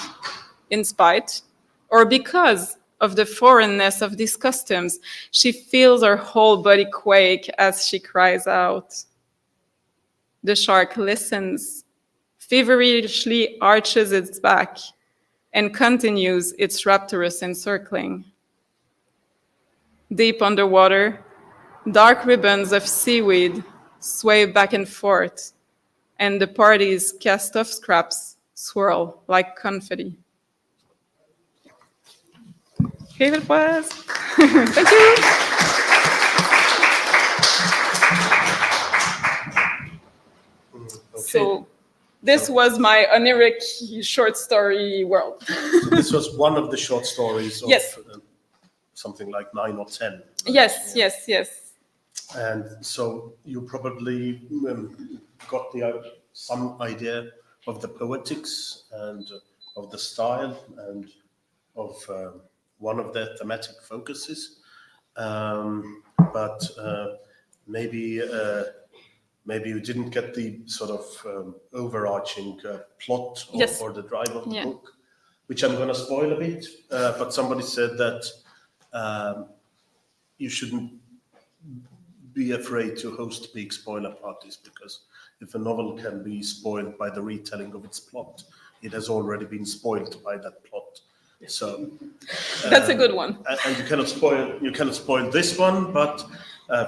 In spite, or because of the foreignness of these customs, she feels her whole body quake as she cries out. The shark listens, feverishly arches its back, and continues its rapturous encircling. Deep underwater, dark ribbons of seaweed sway back and forth, and the party's cast-off scraps swirl like confetti. Okay, that was. Thank you. Okay. So this was my oniric short story world. So this was one of the short stories of Yes. Something like 9 or 10. Right? Yes, Yeah. yes. And so you probably got some idea of the poetics and of the style and of one of their thematic focuses. But maybe you didn't get the sort of overarching plot Yes. or the drive of the Yeah. book, which I'm going to spoil a bit. But somebody said that you shouldn't be afraid to host big spoiler parties, because if a novel can be spoiled by the retelling of its plot, it has already been spoiled by that plot. So That's a good one. and you cannot spoil this one, but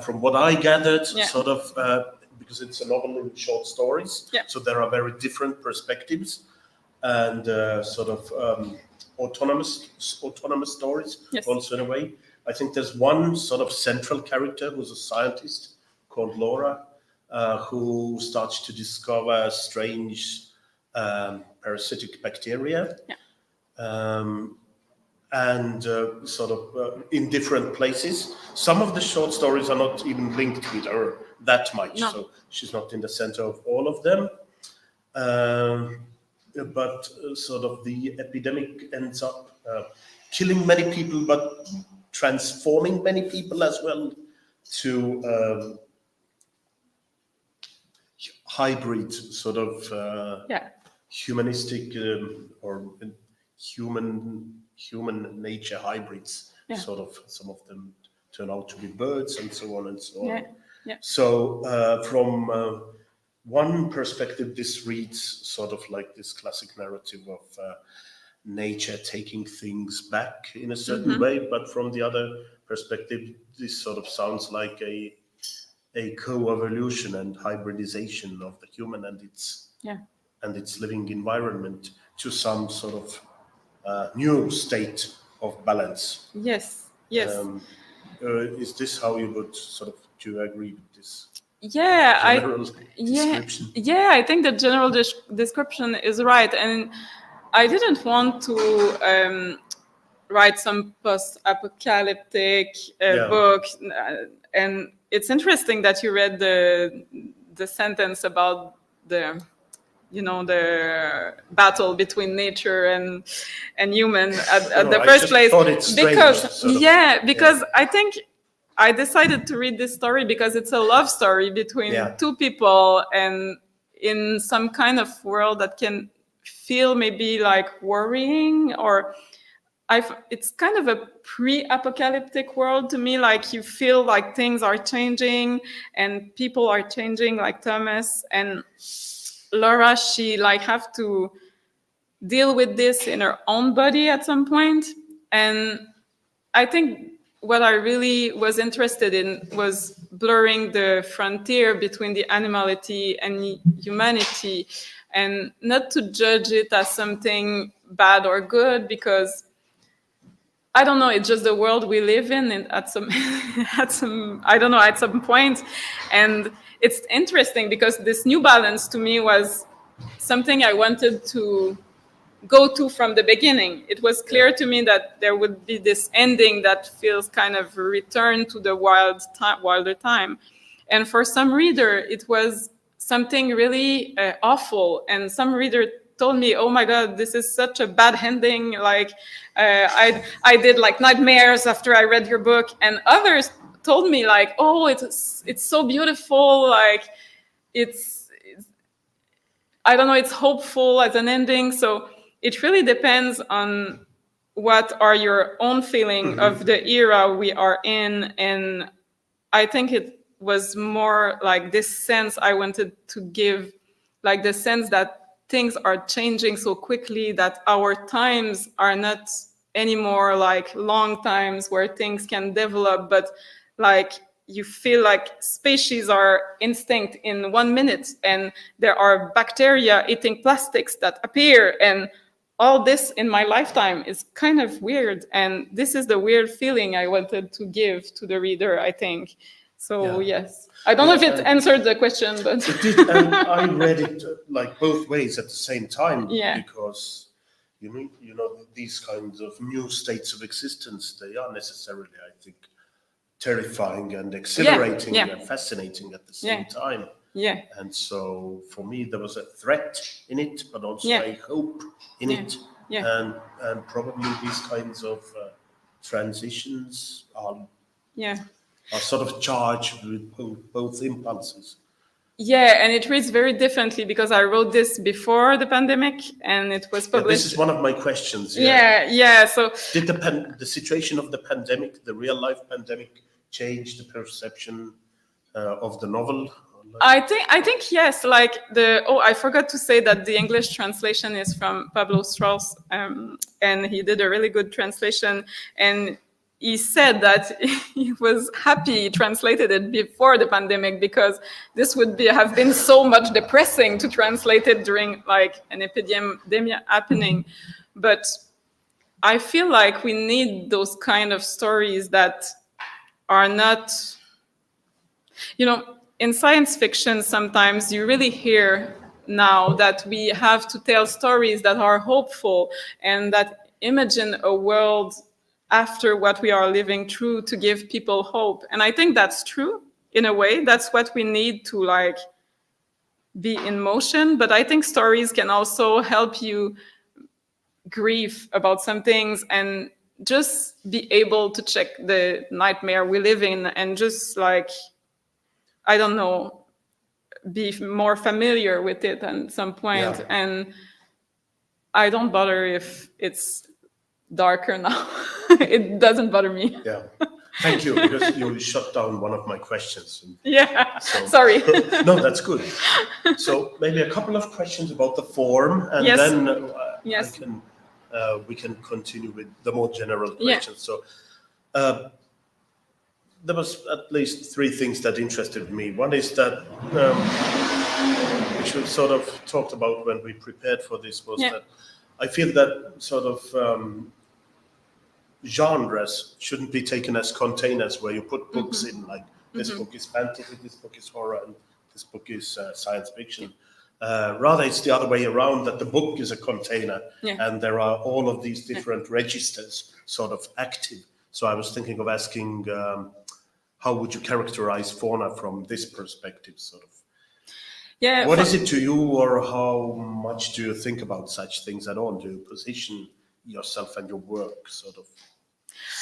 from what I gathered, Yeah. sort of because it's a novel in short stories, Yeah. so there are very different perspectives and sort of autonomous stories. Yes. Also in a way, I think there's one sort of central character who's a scientist called Laura, who starts to discover strange parasitic bacteria. Yeah. And sort of in different places. Some of the short stories are not even linked with her that much, No. so she's not in the center of all of them. But sort of the epidemic ends up killing many people, but transforming many people as well to hybrid sort of humanistic or human nature hybrids. Sort of, some of them turn out to be birds and so on and so on. So from one perspective, this reads sort of like this classic narrative of nature taking things back in a certain way, but from the other perspective, this sort of sounds like a co-evolution and hybridization of the human and its living environment to some sort of new state of balance. Yes. Is this how you would sort of, do you agree with this? General description? I think the general description is right, and I didn't want to write some post-apocalyptic book, and it's interesting that you read the sentence about the battle between nature and human at the first place. Because I think I decided to read this story because it's a love story between two people, and in some kind of world that can feel maybe like worrying, or it's kind of a pre-apocalyptic world to me. Like, you feel like things are changing and people are changing, like Thomas and Laura, she like have to deal with this in her own body at some point. And I think what I really was interested in was blurring the frontier between the animality and humanity, and not to judge it as something bad or good, because I don't know, it's just the world we live in at some point. And it's interesting because this new balance to me was something I wanted to go to from the beginning. It was clear to me that there would be this ending that feels kind of a return to the wilder time. And for some reader, it was something really awful. And some reader told me, "Oh my God, this is such a bad ending. Like, I did like nightmares after I read your book." And others told me like, "Oh, it's so beautiful. Like, it's I don't know, it's hopeful as an ending." So it really depends on what are your own feeling of the era we are in. And I think it was more like this sense I wanted to give, like the sense that things are changing so quickly, that our times are not anymore like long times where things can develop, but like you feel like species are extinct in 1 minute, and there are bacteria eating plastics that appear, and all this in my lifetime is kind of weird. And this is the weird feeling I wanted to give to the reader, I think. So yes, I don't know if it answered the question, but it did. And I read it like both ways at the same time, because you know these kinds of new states of existence, they are necessarily, I think, terrifying and exhilarating and fascinating at the same time. And so for me, there was a threat in it, but also a hope in it. And probably these kinds of transitions are sort of charged with both impulses. And it reads very differently because I wrote this before the pandemic and it was published. This is one of my questions. So did the situation of the pandemic, the real life pandemic, change the perception of the novel? I think yes. Like I forgot to say that the English translation is from Pablo Strauss, and he did a really good translation. And he said that he was happy he translated it before the pandemic because this would have been so much depressing to translate it during like an epidemic happening. But I feel like we need those kind of stories that are not, in science fiction, sometimes you really hear now, that we have to tell stories that are hopeful and that imagine a world after what we are living through to give people hope. And I think that's true in a way. That's what we need to like be in motion. But I think stories can also help you grieve about some things and just be able to check the nightmare we live in and just like, I don't know, be more familiar with it at some point. Yeah. And I don't bother if it's darker now. It doesn't bother me. Yeah. Thank you, because you shut down one of my questions. Yeah, So- sorry. No, that's good. So maybe a couple of questions about the form, and Yes. then Yes. we can continue with the more general Yeah. questions. So there was at least three things that interested me. One is that which we sort of talked about when we prepared for this, was that I feel that sort of genres shouldn't be taken as containers where you put books in, like this book is fantasy, this book is horror, and this book is science fiction. Rather, it's the other way around, that the book is a container, and there are all of these different registers sort of active. So I was thinking of asking, how would you characterize fauna from this perspective, sort of? Yeah. What is it to you, or how much do you think about such things at all? Do you position yourself and your work sort of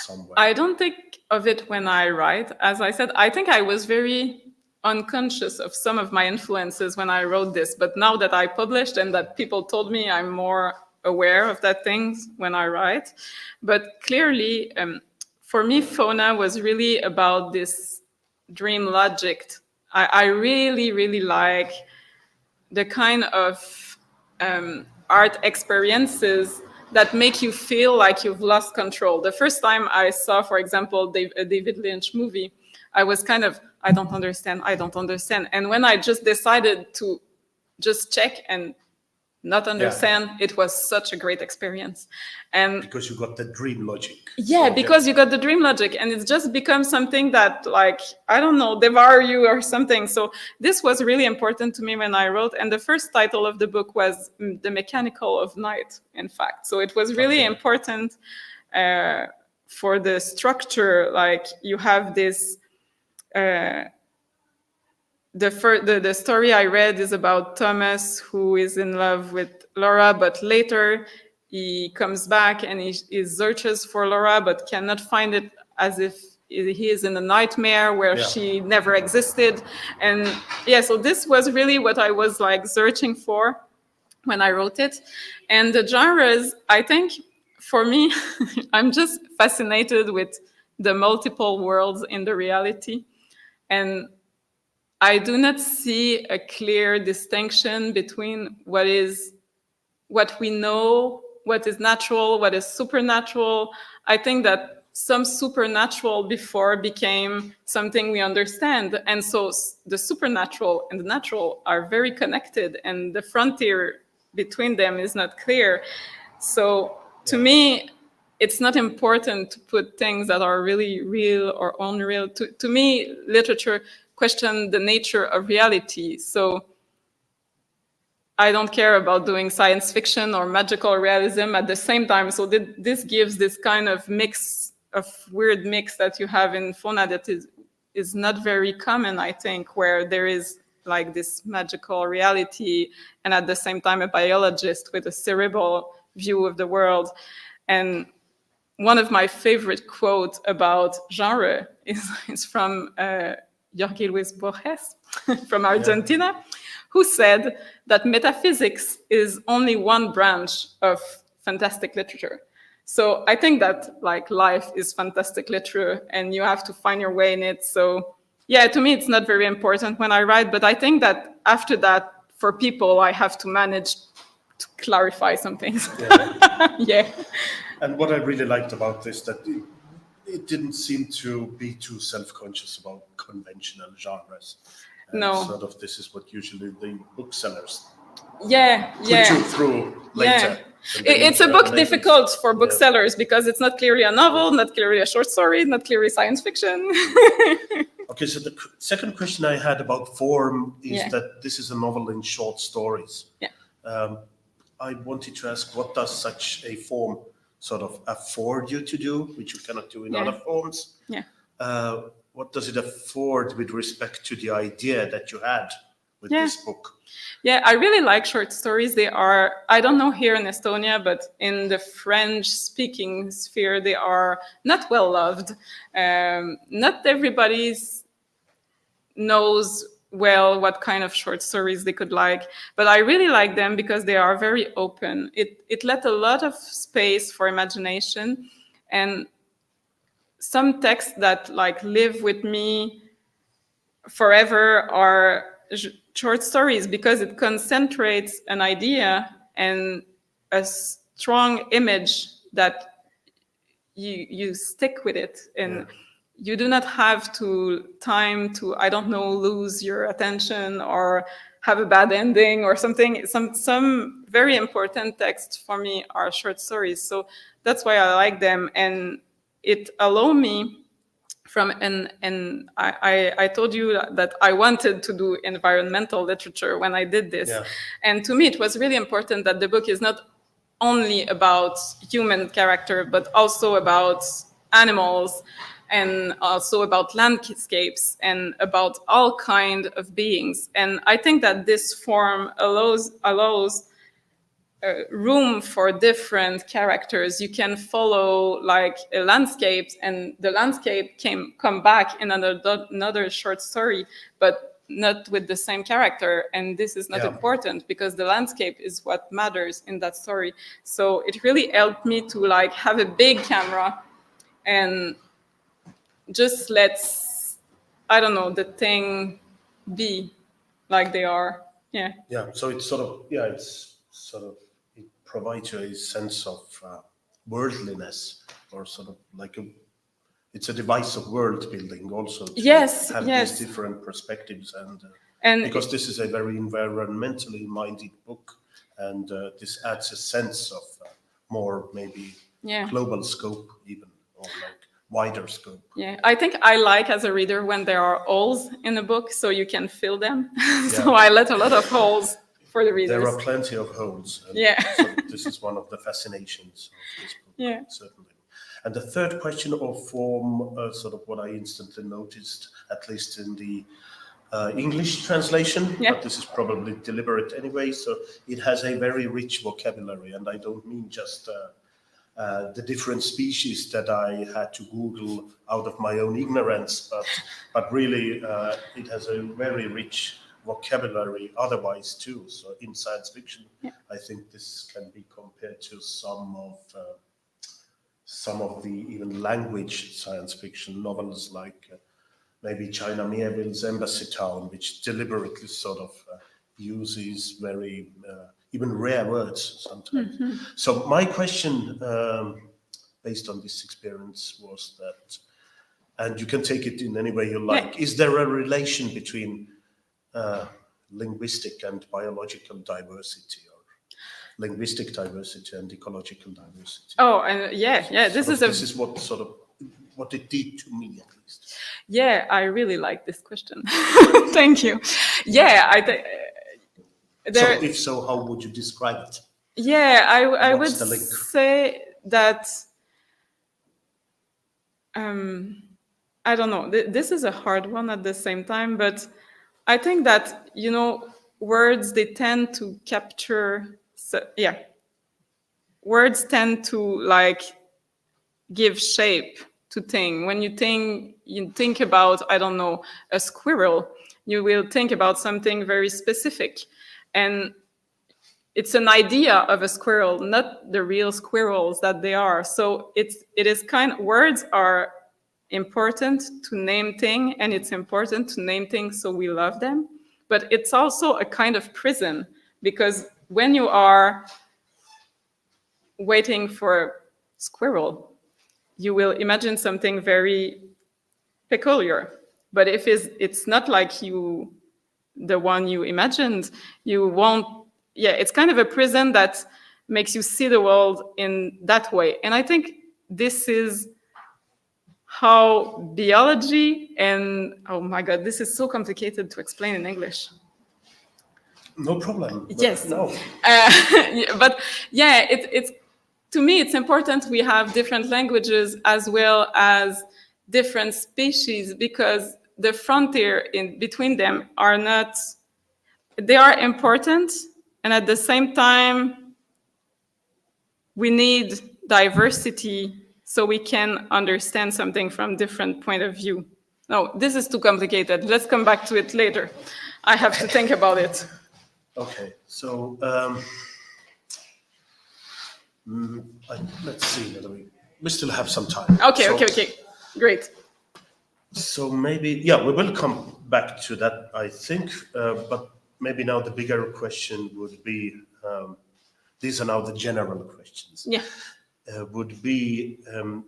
somewhere? I don't think of it when I write. As I said, I think I was very unconscious of some of my influences when I wrote this. But now that I published and that people told me, I'm more aware of that things when I write. But clearly, for me, fauna was really about this dream logic. I really, really like the kind of art experiences that make you feel like you've lost control. The first time I saw, for example, a David Lynch movie, I was kind of, I don't understand. And when I just decided to just check and not understand, it was such a great experience. And because you got the dream logic. yeah, because you got the dream logic, and it's just become something that, like, I don't know, devour you or something. So this was really important to me when I wrote. And the first title of the book was The Mechanical of Night, in fact. So it was really important for the structure. Like, you have this, the story I read is about Thomas, who is in love with Laura, but later he comes back and he searches for Laura, but cannot find it, as if he is in a nightmare where she never existed. And yeah, so this was really what I was like searching for when I wrote it. And the genres, I think for me, I'm just fascinated with the multiple worlds in the reality. And I do not see a clear distinction between what we know, what is natural, what is supernatural. I think that some supernatural before became something we understand. And so the supernatural and the natural are very connected, and the frontier between them is not clear. So to me, it's not important to put things that are really real or unreal. To me, literature question the nature of reality. So I don't care about doing science fiction or magical realism at the same time. So this gives this kind of weird mix that you have in fauna that is not very common, I think, where there is like this magical reality and at the same time a biologist with a cerebral view of the world. And one of my favorite quotes about genre is from Jorge Luis Borges from Argentina, who said that metaphysics is only one branch of fantastic literature. So I think that like life is fantastic literature and you have to find your way in it. So yeah, to me, it's not very important when I write, but I think that after that, for people, I have to manage to clarify some things. Yeah. And what I really liked about this, that it didn't seem to be too self-conscious about conventional genres. No. Sort of, this is what usually the booksellers put you through later. It's a book difficult for booksellers because it's not clearly a novel, not clearly a short story, not clearly science fiction. Okay, so the second question I had about form is Yeah. that this is a novel in short stories. Yeah. I wanted to ask, what does such a form sort of afford you to do, which you cannot do in Yeah. other forms? Yeah. What does it afford with respect to the idea that you had with Yeah. this book? Yeah, I really like short stories. They are, I don't know here in Estonia, but in the French-speaking sphere, they are not well loved. Not everybody knows well what kind of short stories they could like, but I really like them because they are very open. It let a lot of space for imagination, and some texts that like live with me forever are short stories because it concentrates an idea and a strong image that you stick with it, and Yeah. you do not have to time to, I don't know, lose your attention or have a bad ending or something. Some very important texts for me are short stories, so that's why I like them, and it allow me from and I told you that I wanted to do environmental literature when I did this. Yeah. And to me it was really important that the book is not only about human character but also about animals and also about landscapes and about all kind of beings. And I think that this form allows room for different characters. You can follow like a landscape, and the landscape come back in another short story, but not with the same character. And this is not Yeah. important because the landscape is what matters in that story. So it really helped me to like have a big camera and just let's, I don't know, the thing be like they are. Yeah. Yeah, so it's sort of, yeah, it's sort of, it provides you a sense of worldliness, or sort of like it's a device of world building also to Yes, have yes. these different perspectives, And because this is a very environmentally minded book, and this adds a sense of more maybe yeah. global scope even, or like wider scope. Yeah, I think I like as a reader when there are holes in the book so you can fill them. So Yeah. I let a lot of holes for the readers. There are plenty of holes. And Yeah. so this is one of the fascinations of this book, Yeah. certainly. And the third question of form, sort of what I instantly noticed, at least in the English translation, Yeah. but this is probably deliberate anyway, so it has a very rich vocabulary, and I don't mean just the different species that I had to Google out of my own ignorance, but really it has a very rich vocabulary otherwise too. So in science fiction, Yeah. I think this can be compared to some of the even language science fiction novels, like maybe China Miéville's Embassy Town, which deliberately sort of uses very even rare words sometimes. So my question, based on this experience, was that, and you can take it in any way you like, is there a relation between linguistic and biological diversity, or linguistic diversity and ecological diversity? Oh, and yeah, this is what sort of what it did to me, at least. Yeah, I really like this question. Thank you. Yeah, I think. So if so, how would you describe it? Yeah, I would What's the link? say that I don't know. This is a hard one at the same time, but I think that, you know, words, they tend to capture, words tend to like give shape to things. When you think about, I don't know, a squirrel, you will think about something very specific. And it's an idea of a squirrel, not the real squirrels that they are. So it is words are important to name things, and it's important to name things so we love them. But it's also a kind of prison, because when you are waiting for a squirrel, you will imagine something very peculiar. But if it's not like the one you imagined, you won't. Yeah, it's kind of a prison that makes you see the world in that way. And I think this is how biology and, oh my God, this is so complicated to explain in English. No problem. Yes. No. But yeah, it's to me, it's important we have different languages as well as different species, because the frontier in between them are not, they are important, and at the same time, we need diversity so we can understand something from different point of view. No, this is too complicated. Let's come back to it later. I have to think about it. Okay, so let's see whether we still have some time. Okay, great. So maybe, yeah, we will come back to that, I think, but maybe now the bigger question would be, these are now the general questions. Yeah. Would be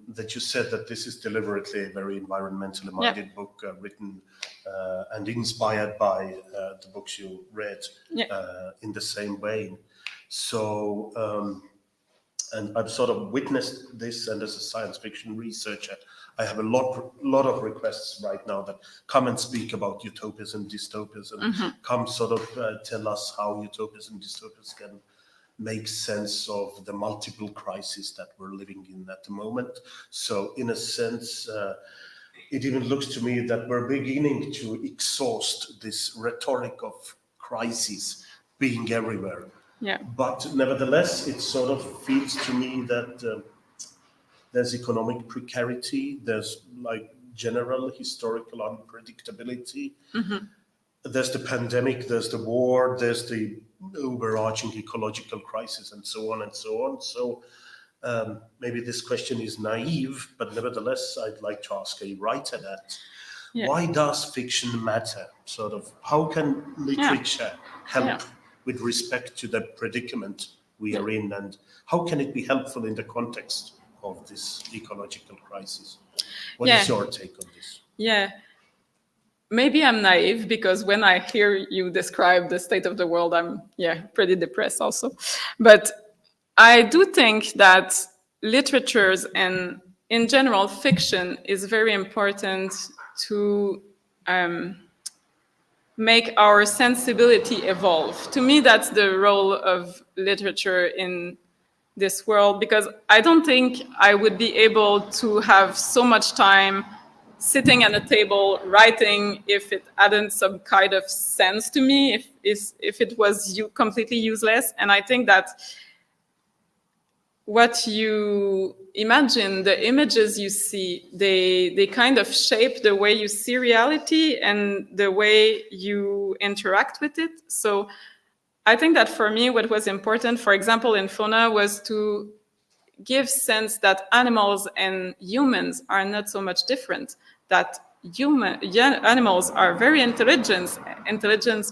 that you said that this is deliberately a very environmentally minded book written and inspired by the books you read in the same way. So, and I've sort of witnessed this, and as a science fiction researcher, I have a lot of requests right now that come and speak about utopias and dystopias, and come sort of tell us how utopias and dystopias can make sense of the multiple crises that we're living in at the moment. So in a sense, it even looks to me that we're beginning to exhaust this rhetoric of crises being everywhere. Yeah. But nevertheless, it sort of feels to me that there's economic precarity, there's like general historical unpredictability. There's the pandemic, there's the war, there's the overarching ecological crisis, and so on and so on. So maybe this question is naive, but nevertheless, I'd like to ask a writer that. Yeah. Why does fiction matter? Sort of, how can literature help with respect to the predicament we are in, and how can it be helpful in the context of this ecological crisis? What is your take on this? Yeah. Maybe I'm naive, because when I hear you describe the state of the world, I'm pretty depressed also. But I do think that literatures and in general fiction is very important to make our sensibility evolve. To me, that's the role of literature in this world, because I don't think I would be able to have so much time sitting at a table writing if it hadn't some kind of sense to me, if it was completely useless. And I think that what you imagine, the images you see, they kind of shape the way you see reality and the way you interact with it. So I think that for me, what was important, for example, in Fauna, was to give sense that animals and humans are not so much different, that animals are very intelligent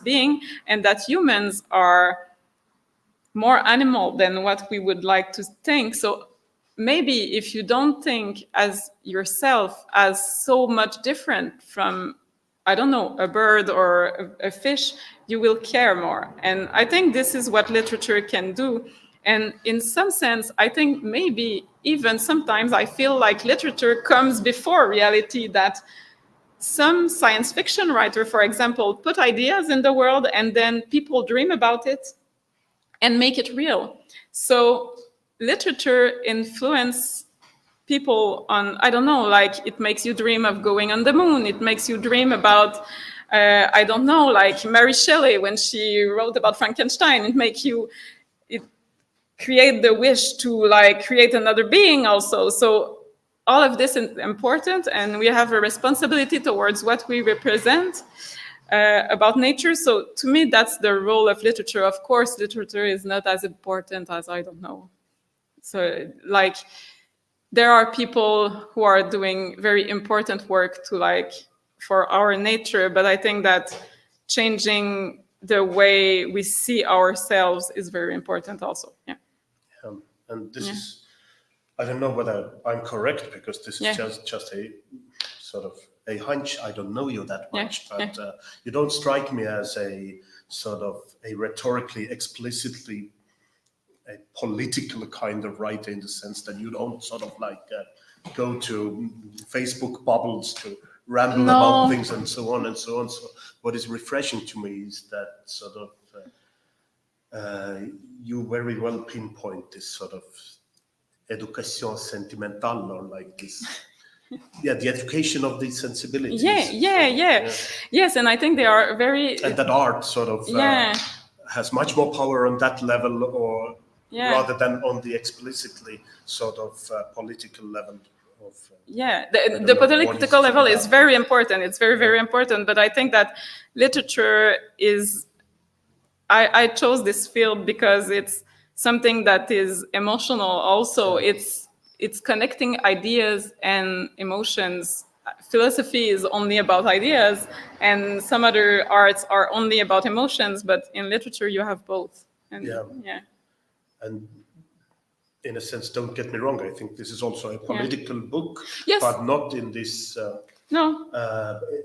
beings, and that humans are more animal than what we would like to think. So maybe if you don't think as yourself as so much different from, I don't know, a bird or a fish, you will care more. And I think this is what literature can do. And in some sense, I think maybe even sometimes I feel like literature comes before reality, that some science fiction writer, for example, put ideas in the world and then people dream about it and make it real. So literature influences people on, I don't know, like it makes you dream of going on the moon. It makes you dream about, I don't know, like Mary Shelley, when she wrote about Frankenstein, it create the wish to like create another being also. So all of this is important, and we have a responsibility towards what we represent about nature. So to me, that's the role of literature. Of course, literature is not as important as, I don't know. So like, there are people who are doing very important work to like, for our nature, but I think that changing the way we see ourselves is very important also. Yeah. And this is, I don't know whether I'm correct, because this is just a sort of a hunch. I don't know you that much, but you don't strike me as a sort of a rhetorically, explicitly a political kind of writer, in the sense that you don't sort of like go to Facebook bubbles to ramble No. about things and so on and so on. So what is refreshing to me is that sort of you very well pinpoint this sort of education sentimentale, or like this, the education of these sensibilities. Yes, and I think they are very. And that art sort of has much more power on that level, or rather than on the explicitly sort of political level. The political level is very important. It's very, very important. But I think that literature is. I chose this field because it's something that is emotional. Also, it's connecting ideas and emotions. Philosophy is only about ideas, and some other arts are only about emotions. But in literature, you have both. And, And in a sense, don't get me wrong, I think this is also a political book, yes. but not in this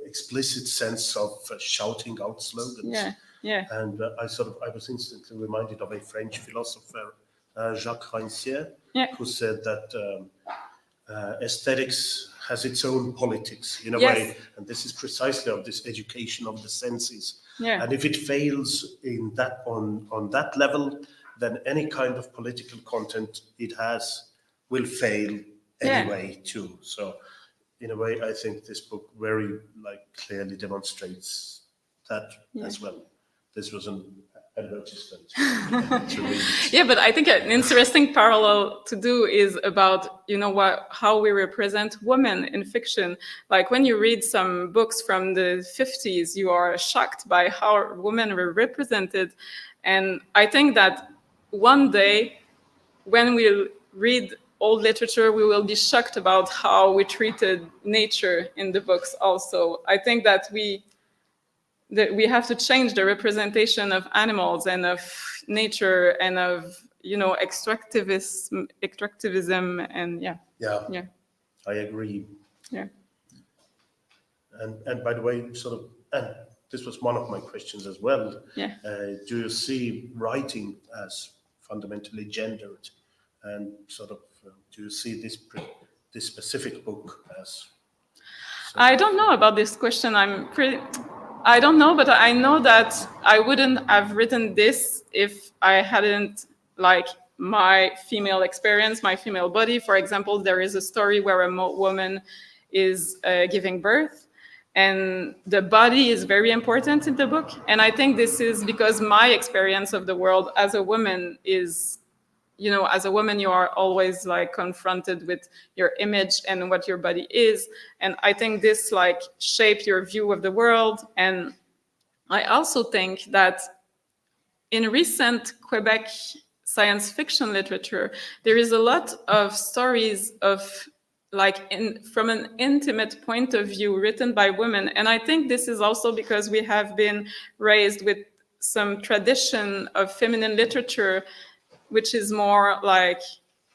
explicit sense of shouting out slogans. And I was instantly reminded of a French philosopher, Jacques Tomberg, who said that aesthetics has its own politics in a way, and this is precisely of this education of the senses. And if it fails in that on that level, then any kind of political content it has will fail anyway too. So in a way, I think this book very clearly demonstrates that as well. This was an advertisement to read. But I think an interesting parallel to do is about how we represent women in fiction. Like when you read some books from the 50s, you are shocked by how women were represented, and I think that one day when we read old literature, we will be shocked about how we treated nature in the books. Also, I think that we have to change the representation of animals and of nature and of extractivism and I agree. And by the way, and this was one of my questions as well. Do you see writing as fundamentally gendered, and do you see this specific book as? I don't know about this question. I don't know, but I know that I wouldn't have written this if I hadn't my female experience, my female body. For example, there is a story where a woman is giving birth, and the body is very important in the book. And I think this is because my experience of the world as a woman is, as a woman, you are always confronted with your image and what your body is. And I think this shaped your view of the world. And I also think that in recent Quebec science fiction literature, there is a lot of stories of from an intimate point of view written by women. And I think this is also because we have been raised with some tradition of feminine literature, which is more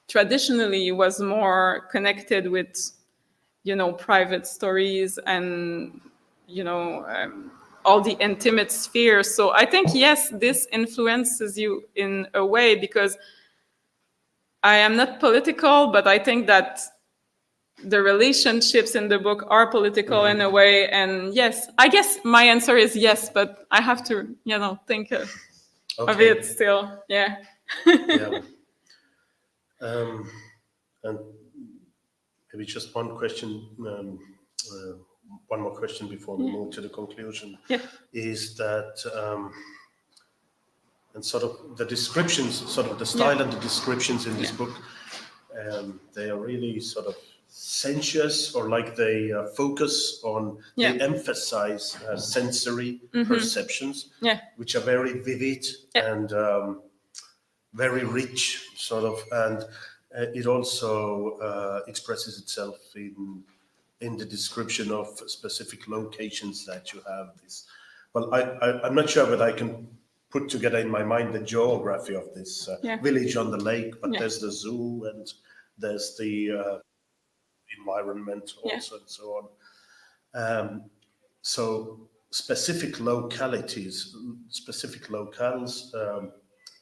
traditionally was more connected with, private stories and, all the intimate spheres. So I think, yes, this influences you in a way, because I am not political, but I think that the relationships in the book are political in a way. And yes, I guess my answer is yes, but I have to, think of it still. And maybe just one question, one more question before we move to the conclusion, is that, and the descriptions, the style and the descriptions in this book, they are really sensuous, or they focus on, they emphasize sensory perceptions, which are very vivid and very rich, and it also expresses itself in the description of specific locations that you have. I'm not sure that I can put together in my mind the geography of this village on the lake, but there's the zoo and there's the environment also and so on. So specific localities, specific locales,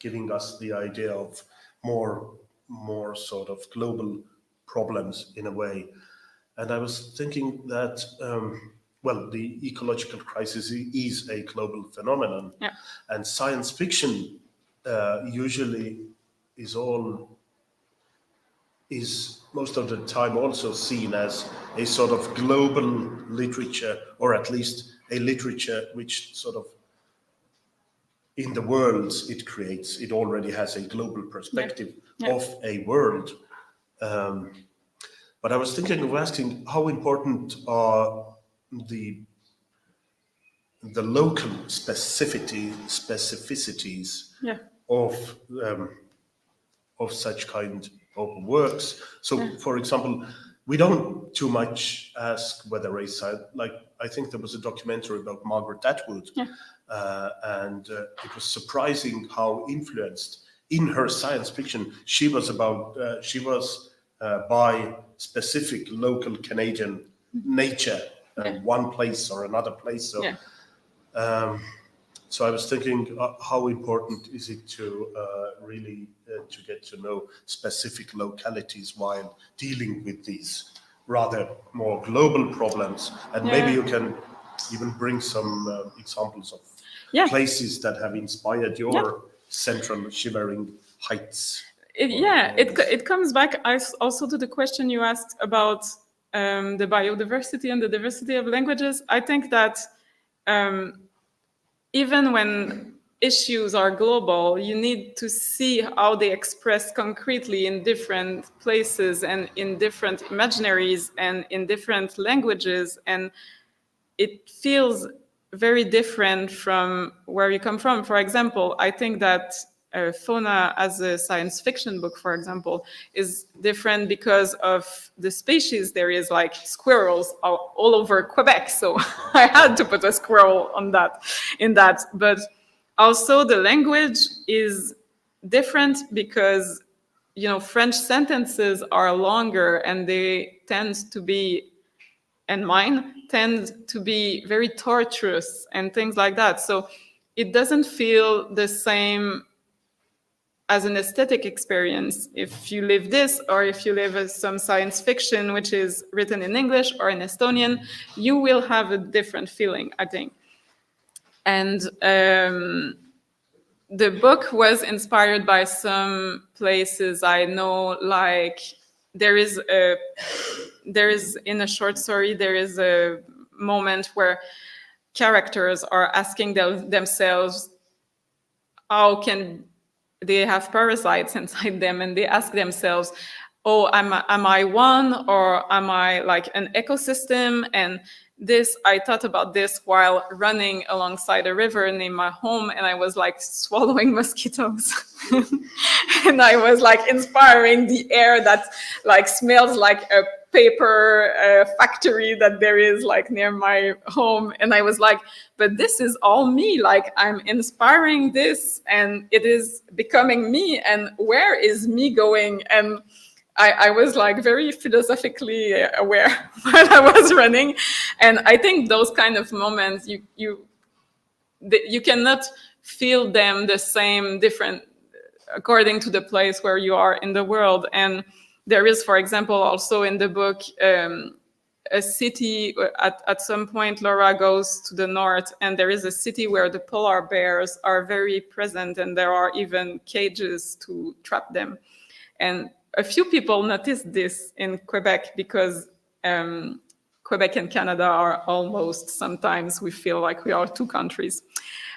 giving us the idea of more global problems in a way. And I was thinking that, well, the ecological crisis is a global phenomenon, Yeah. and science fiction usually is most of the time also seen as a sort of global literature, or at least a literature which sort of, in the worlds it creates, it already has a global perspective of a world. But I was thinking of asking, how important are the local specificities of such kind of works? So, for example, we don't too much ask whether like, I think there was a documentary about Margaret Atwood, and it was surprising how influenced in her science fiction she was by specific local Canadian nature, one place or another place. So, so I was thinking, how important is it to really to get to know specific localities while dealing with these rather more global problems? And maybe you can even bring some examples of places that have inspired your central shivering heights. It comes back also to the question you asked about the biodiversity and the diversity of languages. I think that even when issues are global, you need to see how they express concretely in different places and in different imaginaries and in different languages. And it feels very different from where you come from. For example, I think that Fauna as a science fiction book, for example, is different because of the species. There is like squirrels all over Quebec, so I had to put a squirrel in that. But also the language is different because, French sentences are longer and they tend to be, and mine tend to be very torturous and things like that. So it doesn't feel the same as an aesthetic experience if you live this or if you live some science fiction which is written in English or in Estonian. You will have a different feeling, I think. And the book was inspired by some places I know, like there is in a short story, there is a moment where characters are asking themselves how can they have parasites inside them, and they ask themselves, oh, am I one, or am I like an ecosystem? And this, I thought about this while running alongside a river near my home, and I was like swallowing mosquitoes. And I was like inspiring the air that like smells like a paper factory that there is like near my home. And I was like, but this is all me, like I'm inspiring this and it is becoming me, and where is me going? And I was like very philosophically aware while I was running. And I think those kind of moments, you cannot feel them the same, different according to the place where you are in the world. And there is, for example, also in the book, a city, at some point Laura goes to the north, and there is a city where the polar bears are very present, and there are even cages to trap them. And a few people noticed this in Quebec because Quebec and Canada are almost, sometimes we feel like we are two countries.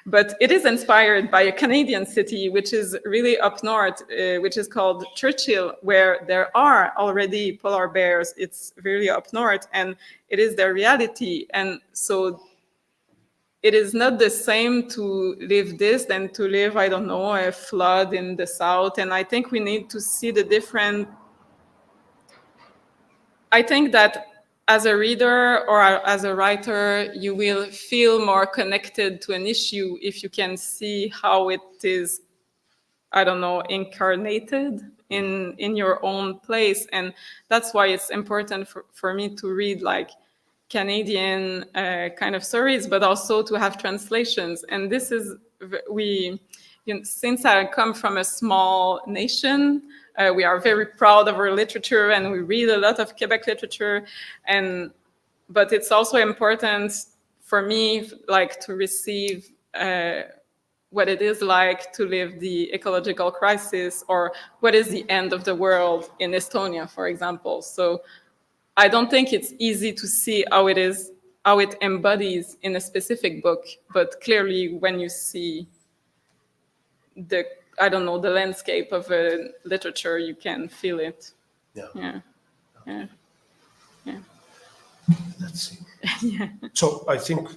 But it is inspired by a Canadian city, which is really up north, which is called Churchill, where there are already polar bears. It's really up north, and it is their reality. And so it is not the same to live this than to live, I don't know, a flood in the south. And I think we need to see the different. I think that as a reader or as a writer, you will feel more connected to an issue if you can see how it is, I don't know, incarnated in your own place. And that's why it's important for me to read like Canadian kind of stories, but also to have translations. And this is, since I come from a small nation, We are very proud of our literature, and we read a lot of Quebec literature. But it's also important for me, like, to receive what it is like to live the ecological crisis, or what is the end of the world in Estonia, for example. So I don't think it's easy to see how it embodies in a specific book, but clearly when you see the landscape of a literature, you can feel it. Yeah. Yeah. Let's see. Yeah. So I think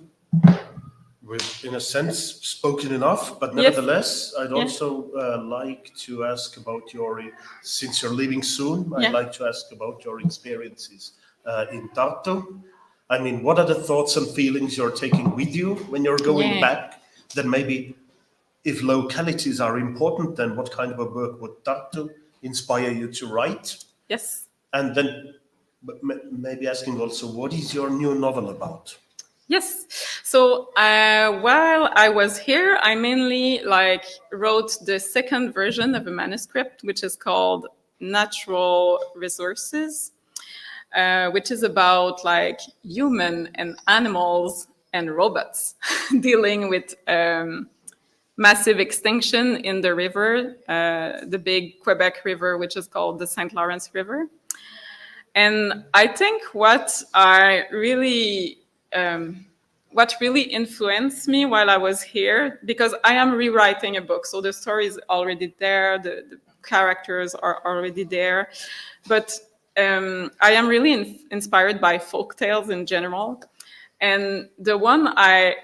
we've, in a sense, spoken enough, but nevertheless, I'd also like to ask about since you're leaving soon, I'd like to ask about your experiences in Tartu. I mean, what are the thoughts and feelings you're taking with you when you're going back? Then maybe if localities are important, then what kind of a work would Tartu inspire you to write? Yes. And then maybe asking also, what is your new novel about? Yes. So while I was here, I mainly wrote the second version of a manuscript, which is called Natural Resources, which is about human and animals and robots dealing with massive extinction in the river, the big Quebec river, which is called the St. Lawrence River. And I think what really influenced me while I was here, because I am rewriting a book, so the story is already there, the characters are already there, but I am really inspired by folk tales in general. And the one I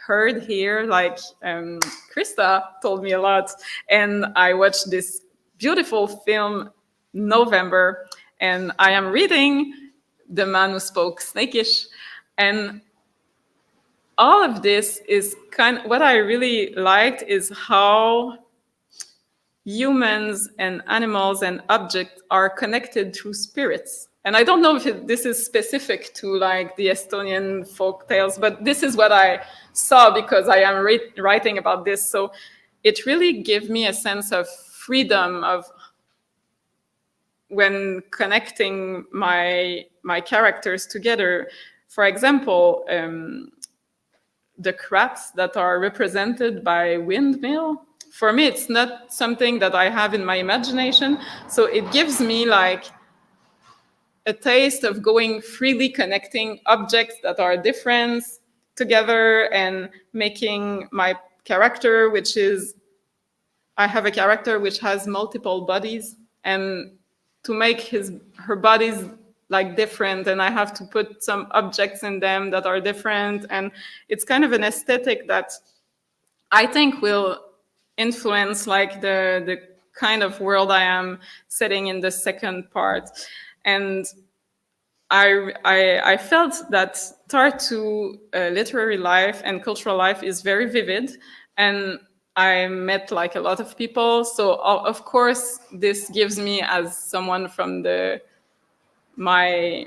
heard here, Krista told me a lot, and I watched this beautiful film, November, and I am reading The Man Who Spoke Snakish, and all of this is what I really liked is how humans and animals and objects are connected through spirits. And I don't know if this is specific to the Estonian folk tales, but this is what I saw because I am writing about this. So it really gave me a sense of freedom of when connecting my characters together. For example, the crabs that are represented by windmill, for me, it's not something that I have in my imagination. So it gives me a taste of going freely connecting objects that are different together and making my character, I have a character which has multiple bodies, and to make her bodies different, and I have to put some objects in them that are different, and it's kind of an aesthetic that I think will influence the kind of world I am setting in the second part. And I felt that Tartu literary life and cultural life is very vivid, and I met a lot of people. So of course this gives me, as someone from my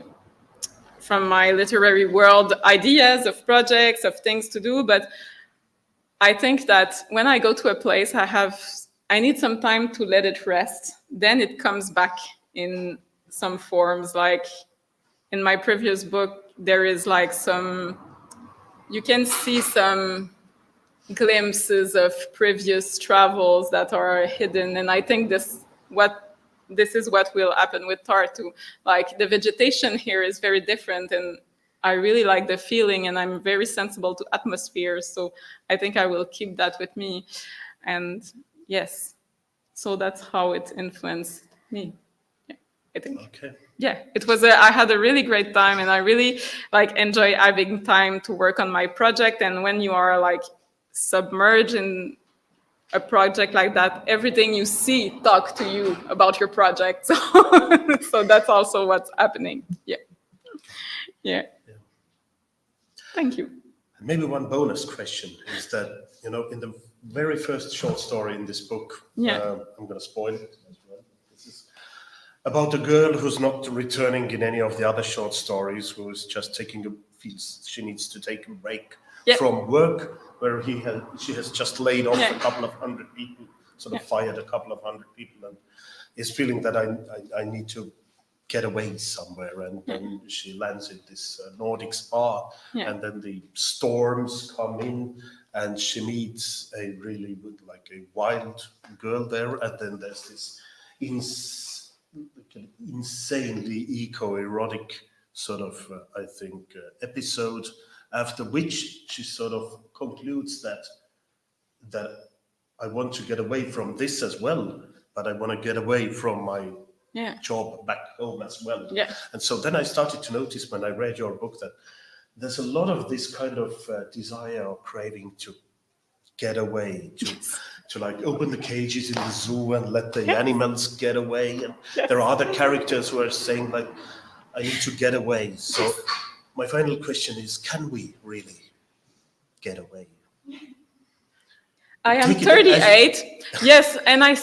literary world, ideas of projects, of things to do. But I think that when I go to a place, I need some time to let it rest. Then it comes back in some forms. In my previous book, there is you can see some glimpses of previous travels that are hidden. And I think this is what will happen with Tartu. The vegetation here is very different, and I really like the feeling, and I'm very sensible to atmosphere. So I think I will keep that with me. And yes, so that's how it influenced me. Yeah, I think. Okay. Yeah, I had a really great time, and I really enjoy having time to work on my project. And when you are submerged in a project like that, everything you see talk to you about your project. So that's also what's happening. Yeah. Thank you. Maybe one bonus question is that, in the very first short story in this book, I'm going to spoil it as well. This is about a girl who's not returning in any of the other short stories, who is just feels she needs to take a break from work, where she has just laid off a couple of hundred people, fired a couple of hundred people. And is feeling that I need to get away somewhere, and then she lands in this Nordic spa, and then the storms come in, and she meets a really like a wild girl there, and then there's this insanely eco-erotic sort of I think episode, after which she sort of concludes that I want to get away from this as well, but I want to get away from my job back home as well. Yeah. And so then I started to notice when I read your book that there's a lot of this kind of desire or craving to get away, to like open the cages in the zoo and let the animals get away. And there are other characters who are saying like, I need to get away. So my final question is, can we really get away? I am 38. Yes, and I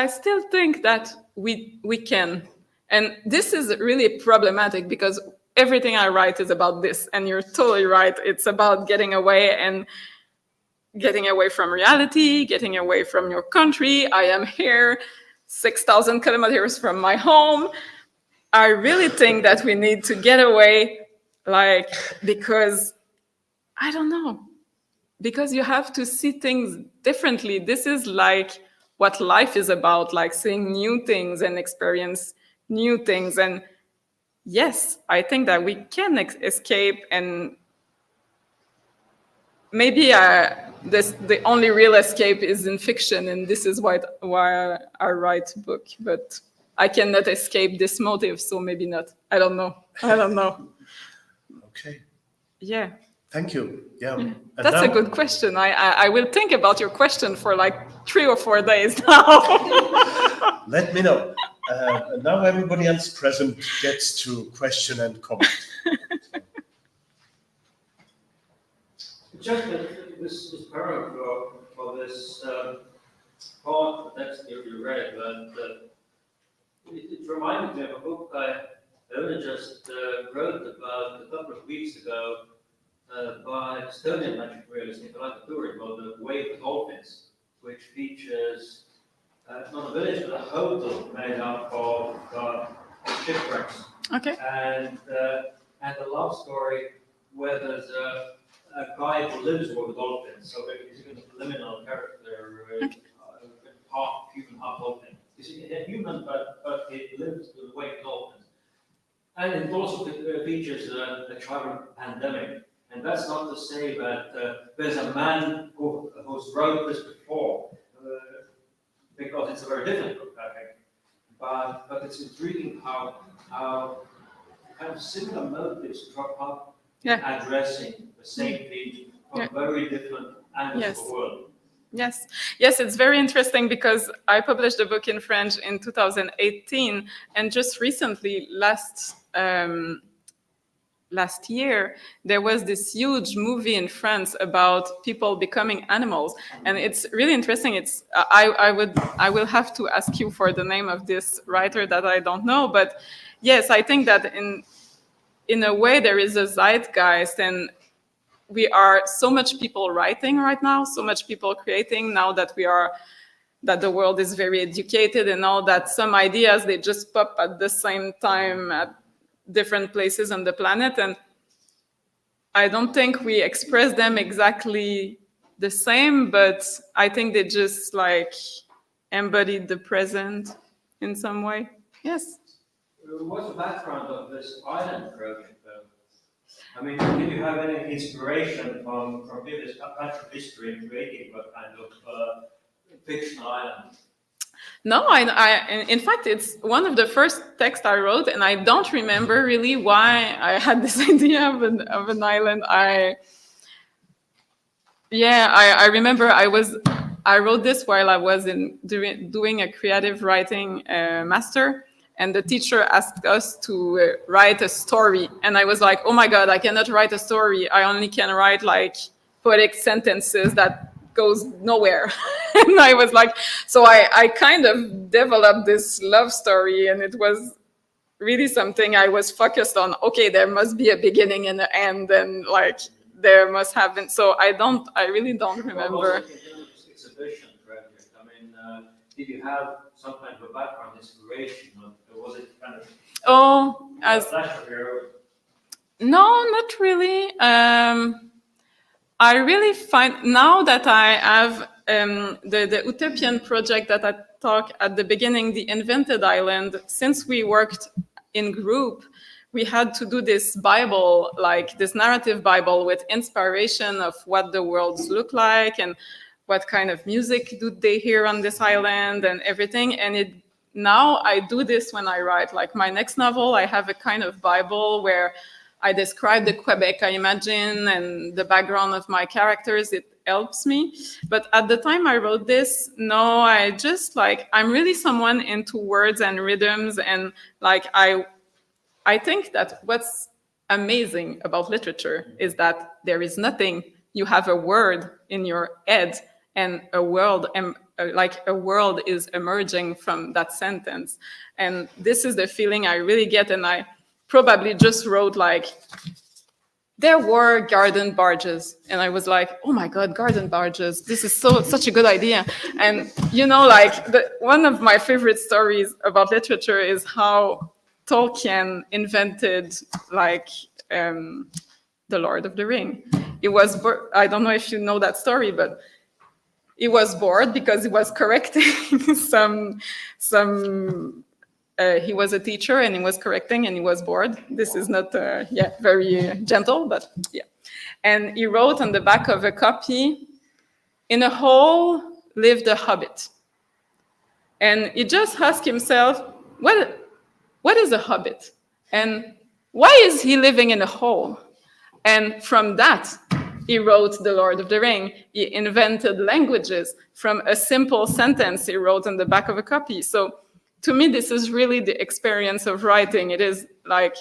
still think that we can. And this is really problematic because everything I write is about this. And you're totally right. It's about getting away and getting away from reality, getting away from your country. I am here 6,000 kilometers from my home. I really think that we need to get away, like, because, I don't know, because you have to see things differently. This is like what life is about, like seeing new things and experience new things. And yes, I think that we can escape, and maybe the only real escape is in fiction, and this is why I write a book. But I cannot escape this motive, so maybe not. I don't know. Okay. Yeah. Thank you. Yeah. And that's a good question. I will think about your question for like 3 or 4 days now. Let me know. And now everybody else present gets to question and comment. Just this paragraph of this part that you read, but it reminded me of a book I only just wrote about a couple of weeks ago by Estonian magic realist Nikolai Taturin called The Way of the Dolphins, which features not a village but a hotel made up of shipwrecks. Okay. And a love story where there's a guy who lives with the dolphins, so he's a liminal character, half human, half dolphin. He's a human, but he lives with the way of dolphins. And it also features a travel pandemic. And that's not to say that there's a man who's wrote this before, because it's a very different book, I think. But it's intriguing how kind of similar motives crop up in addressing the same theme from very different angles of the world. Yes, it's very interesting because I published a book in French in 2018, and just recently, last year, there was this huge movie in France about people becoming animals, and it's really interesting. I will have to ask you for the name of this writer that I don't know, but yes, I think that in a way there is a zeitgeist, and we are so much people writing right now, so much people creating now that the world is very educated, and all that some ideas, they just pop at the same time at different places on the planet. And I don't think we express them exactly the same, but I think they just like embody the present in some way. Yes. What's the background of this island project? I mean, did you have any inspiration from previous cultural history in creating what kind of fictional island? No, in fact, it's one of the first texts I wrote, and I don't remember really why I had this idea of an island. I remember I wrote this while I was doing a creative writing master. And the teacher asked us to write a story. And I was like, oh my God, I cannot write a story. I only can write like poetic sentences that goes nowhere. And I was like, so I kind of developed this love story, and it was really something I was focused on. Okay, there must be a beginning and an end, and like there must have been. So I really don't remember. Exhibition project. I mean, did you have some kind of a background inspiration, or was it kind of as flash of your? No, not really. I really find now that I have the Utopian project that I talked at the beginning, the Invented Island. Since we worked in group, we had to do this Bible, like this narrative Bible with inspiration of what the worlds look like and what kind of music do they hear on this island and everything. And now I do this when I write. Like my next novel, I have a kind of Bible where I describe the Québec I imagine and the background of my characters. It helps me. But at the time I wrote this, no, I just like, I'm really someone into words and rhythms. And like, I think that what's amazing about literature is that there is nothing. You have a word in your head and a world, like a world is emerging from that sentence. And this is the feeling I really get. And I probably just wrote like, there were garden barges. And I was like, oh my God, garden barges. This is such a good idea. And you know, like one of my favorite stories about literature is how Tolkien invented like The Lord of the Ring. It was, I don't know if you know that story, but he was bored because he was correcting he was a teacher and he was correcting and he was bored. This is not, very gentle, but yeah. And he wrote on the back of a copy, in a hole lived a hobbit. And he just asked himself, what is a hobbit? And why is he living in a hole? And from that, he wrote The Lord of the Ring. He invented languages from a simple sentence he wrote on the back of a copy. So to me, this is really the experience of writing. It is like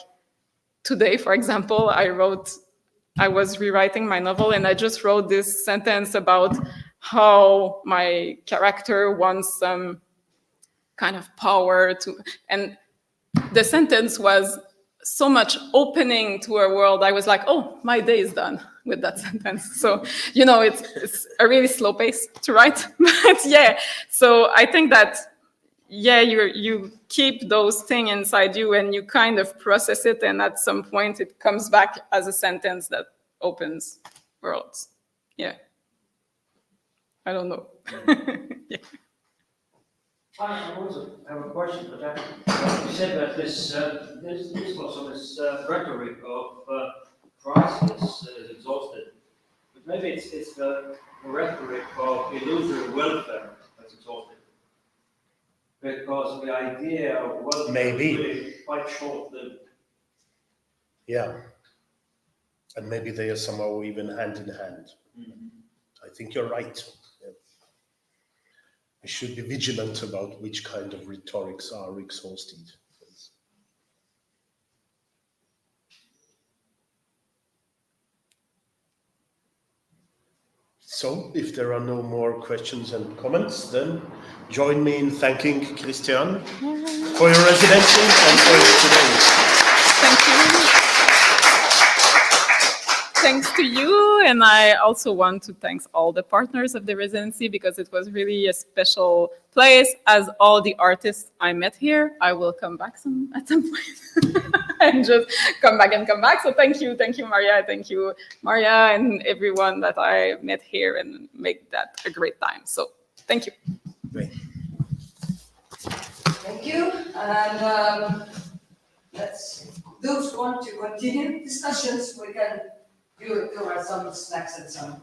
today, for example, I was rewriting my novel and I just wrote this sentence about how my character wants some kind of power and the sentence was so much opening to a world. I was like, oh, my day is done with that sentence. So, you know, it's a really slow pace to write. But yeah, so I think that, yeah, you keep those things inside you and you kind of process it. And at some point it comes back as a sentence that opens worlds. Yeah. I don't know. Yeah. I also have a question for that. You said that this rhetoric of crisis is exhausted, but maybe it's the rhetoric of illusory welfare that's exhausted, because the idea of welfare is really quite short-lived. Yeah, and maybe they are somehow even hand in hand. Mm-hmm. I think you're right. We should be vigilant about which kind of rhetorics are exhausted. So, if there are no more questions and comments, then join me in thanking Christiane for your residency and for today. Thank you. Thanks to you, and I also want to thank all the partners of the residency because it was really a special place. As all the artists I met here, I will come back at some point and just come back. So thank you, Maria, and everyone that I met here and make that a great time. So thank you. Great. Thank you, and those who want to continue discussions, we can do some snacks and some